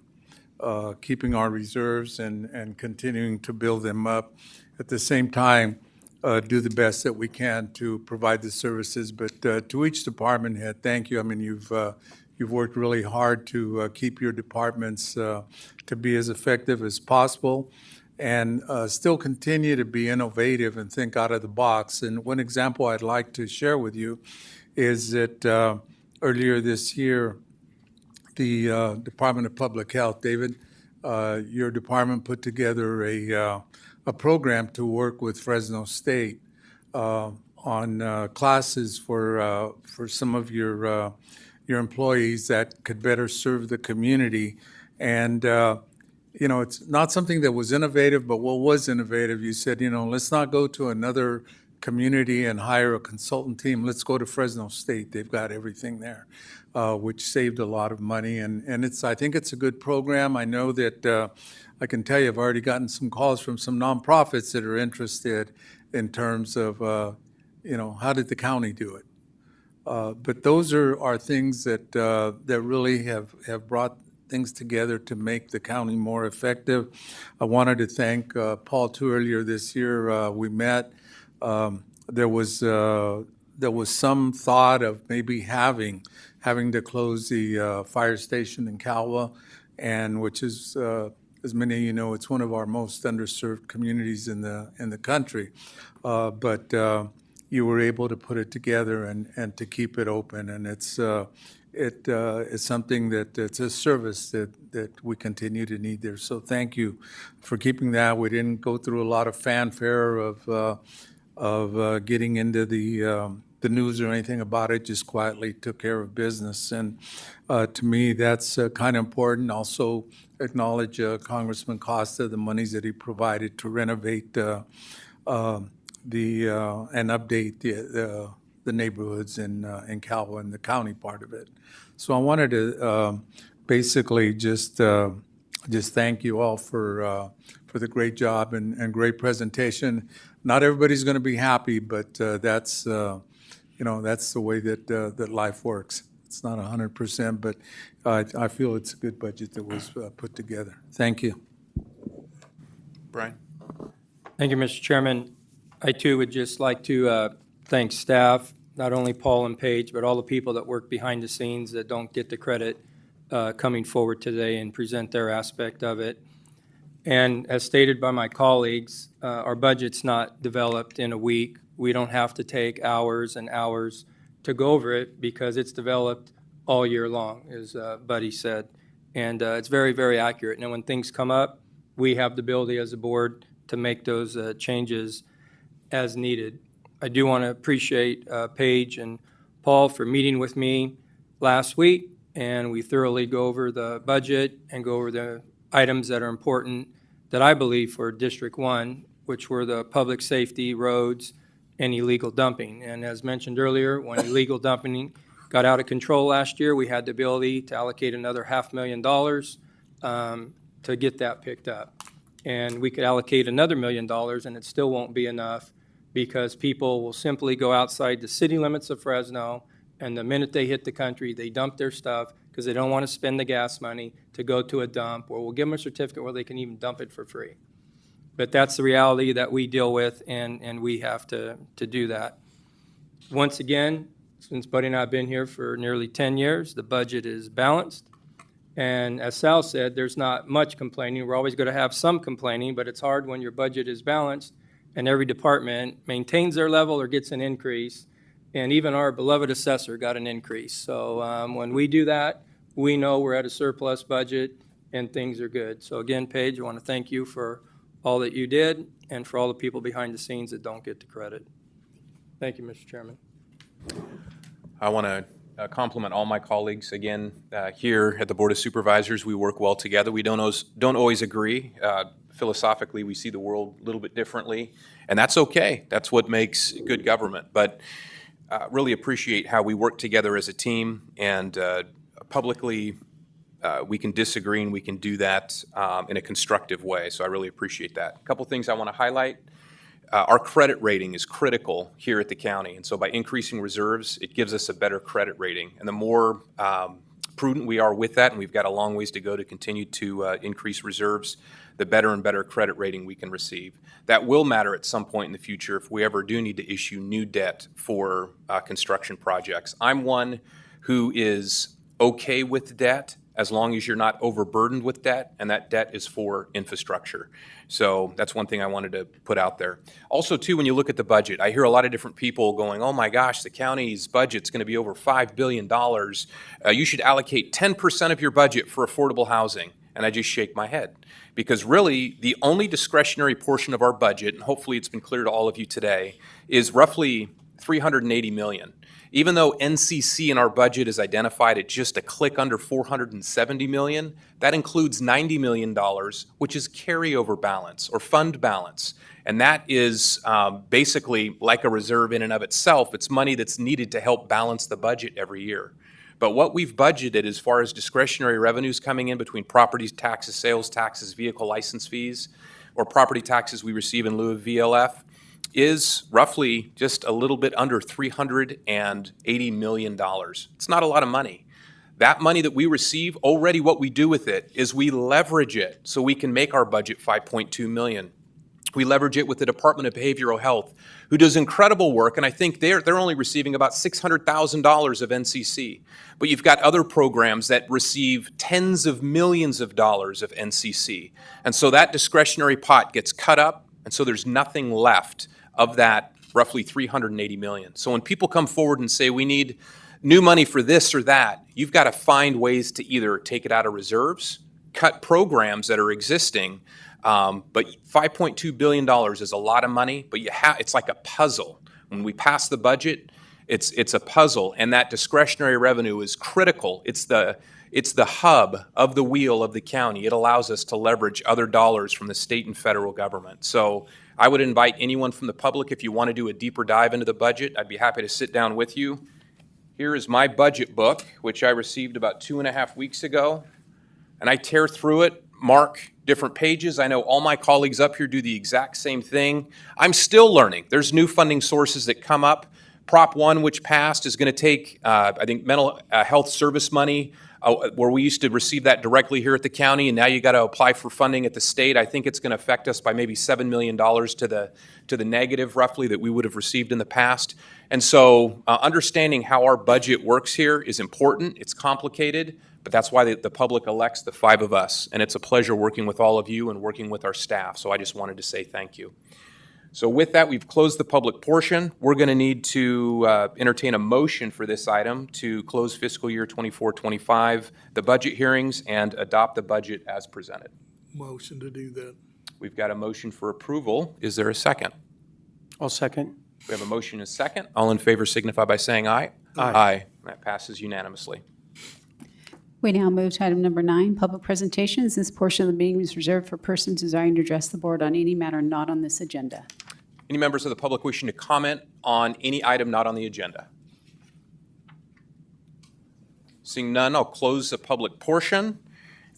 reserves and continuing to build them up. At the same time, do the best that we can to provide the services. But to each department head, thank you. I mean, you've worked really hard to keep your departments to be as effective as possible and still continue to be innovative and think out of the box. And one example I'd like to share with you is that earlier this year, the Department of Public Health, David, your department put together a program to work with Fresno State on classes for some of your employees that could better serve the community. And it's not something that was innovative, but what was innovative, you said, let's not go to another community and hire a consultant team. Let's go to Fresno State. They've got everything there, which saved a lot of money. And I think it's a good program. I know that I can tell you I've already gotten some calls from some nonprofits that are interested in terms of, how did the county do it? But those are things that really have brought things together to make the county more effective. I wanted to thank Paul too. Earlier this year, we met. There was some thought of maybe having to close the fire station in Calwa, and which is, as many of you know, it's one of our most underserved communities in the country. But you were able to put it together and to keep it open, and it's something it's a service that we continue to need there. So thank you for keeping that. We didn't go through a lot of fanfare of getting into the news or anything about it. Just quietly took care of business, and to me that's kind of important. Also acknowledge Congressman Costa, the monies that he provided to renovate and update the neighborhoods in Calwa and the county part of it. So I wanted to basically just thank you all for the great job and great presentation. Not everybody's going to be happy, but that's the way that life works. It's not 100%, but I feel it's a good budget that was put together. Thank you. Brian? Thank you, Mr. Chairman. I too would just like to thank staff, not only Paul and Paige, but all the people that work behind the scenes that don't get the credit coming forward today and present their aspect of it. And as stated by my colleagues, our budget's not developed in a week. We don't have to take hours and hours to go over it because it's developed all year long, as Buddy said. And it's very, very accurate. And when things come up, we have the ability as a board to make those changes as needed. I do want to appreciate Paige and Paul for meeting with me last week, and we thoroughly go over the budget and go over the items that are important that I believe for District 1, which were the public safety, roads, and illegal dumping. And as mentioned earlier, when illegal dumping got out of control last year, we had the ability to allocate another $500,000 to get that picked up. And we could allocate another $1 million, and it still won't be enough because people will simply go outside the city limits of Fresno, and the minute they hit the country, they dump their stuff because they don't want to spend the gas money to go to a dump, or we'll give them a certificate where they can even dump it for free. But that's the reality that we deal with, and we have to do that. Once again, since Buddy and I have been here for nearly 10 years, the budget is balanced. And as Sal said, there's not much complaining. We're always going to have some complaining, but it's hard when your budget is balanced and every department maintains their level or gets an increase. And even our beloved assessor got an increase. So when we do that, we know we're at a surplus budget and things are good. So again, Paige, I want to thank you for all that you did and for all the people behind the scenes that don't get the credit. Thank you, Mr. Chairman. I want to compliment all my colleagues. Again, here at the Board of Supervisors, we work well together. We don't always agree. Philosophically, we see the world a little bit differently, and that's okay. That's what makes good government. But really appreciate how we work together as a team, and publicly we can disagree, and we can do that in a constructive way. So I really appreciate that. A couple things I want to highlight. Our credit rating is critical here at the county, and so by increasing reserves, it gives us a better credit rating. And the more prudent we are with that, and we've got a long ways to go to continue to increase reserves, the better and better credit rating we can receive. That will matter at some point in the future if we ever do need to issue new debt for construction projects. I'm one who is okay with debt as long as you're not overburdened with debt, and that debt is for infrastructure. So that's one thing I wanted to put out there. Also, too, when you look at the budget, I hear a lot of different people going, oh my gosh, the county's budget's going to be over $5 billion. You should allocate 10% of your budget for affordable housing. And I just shake my head. Because really, the only discretionary portion of our budget, and hopefully it's been clear to all of you today, is roughly $380 million. Even though NCC in our budget is identified at just a click under 470 million, that includes $90 million, which is carryover balance or fund balance. And that is basically like a reserve in and of itself. It's money that's needed to help balance the budget every year. But what we've budgeted as far as discretionary revenues coming in between property taxes, sales taxes, vehicle license fees, or property taxes we receive in lieu of VLF, is roughly just a little bit under $380 million. It's not a lot of money. That money that we receive, already what we do with it is we leverage it so we can make our budget $5.2 million. We leverage it with the Department of Behavioral Health, who does incredible work, and I think they're only receiving about $600,000 of NCC. But you've got other programs that receive tens of millions of dollars of NCC. And so that discretionary pot gets cut up, and so there's nothing left of that roughly $380 million. So when people come forward and say we need new money for this or that, you've got to find ways to either take it out of reserves, cut programs that are existing. But $5.2 billion is a lot of money, but it's like a puzzle. When we pass the budget, it's a puzzle, and that discretionary revenue is critical. It's the hub of the wheel of the county. It allows us to leverage other dollars from the state and federal government. So I would invite anyone from the public, if you want to do a deeper dive into the budget, I'd be happy to sit down with you. Here is my budget book, which I received about 2.5 weeks ago, and I tear through it, mark different pages. I know all my colleagues up here do the exact same thing. I'm still learning. There's new funding sources that come up. Prop 1, which passed, is going to take, I think, mental health service money, where we used to receive that directly here at the county, and now you got to apply for funding at the state. I think it's going to affect us by maybe $7 million to the negative, roughly, that we would have received in the past. And so understanding how our budget works here is important. It's complicated, but that's why the public elects the 5 of us. And it's a pleasure working with all of you and working with our staff. So I just wanted to say thank you. So with that, we've closed the public portion. We're going to need to entertain a motion for this item to close fiscal year 24-25, the budget hearings, and adopt the budget as presented. Motion to do that. We've got a motion for approval. Is there a second? I'll second. We have a motion and a second. All in favor signify by saying aye. Aye. That passes unanimously. We now move to item number 9, public presentations. This portion of the meeting is reserved for persons desiring to address the board on any matter not on this agenda. Any members of the public wishing to comment on any item not on the agenda? Seeing none, I'll close the public portion.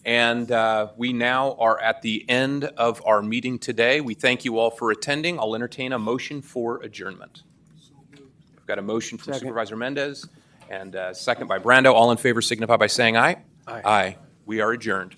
And we now are at the end of our meeting today. We thank you all for attending. I'll entertain a motion for adjournment. We've got a motion from Second. Supervisor Mendez and a second by Brando. All in favor signify by saying aye. Aye. Aye. We are adjourned.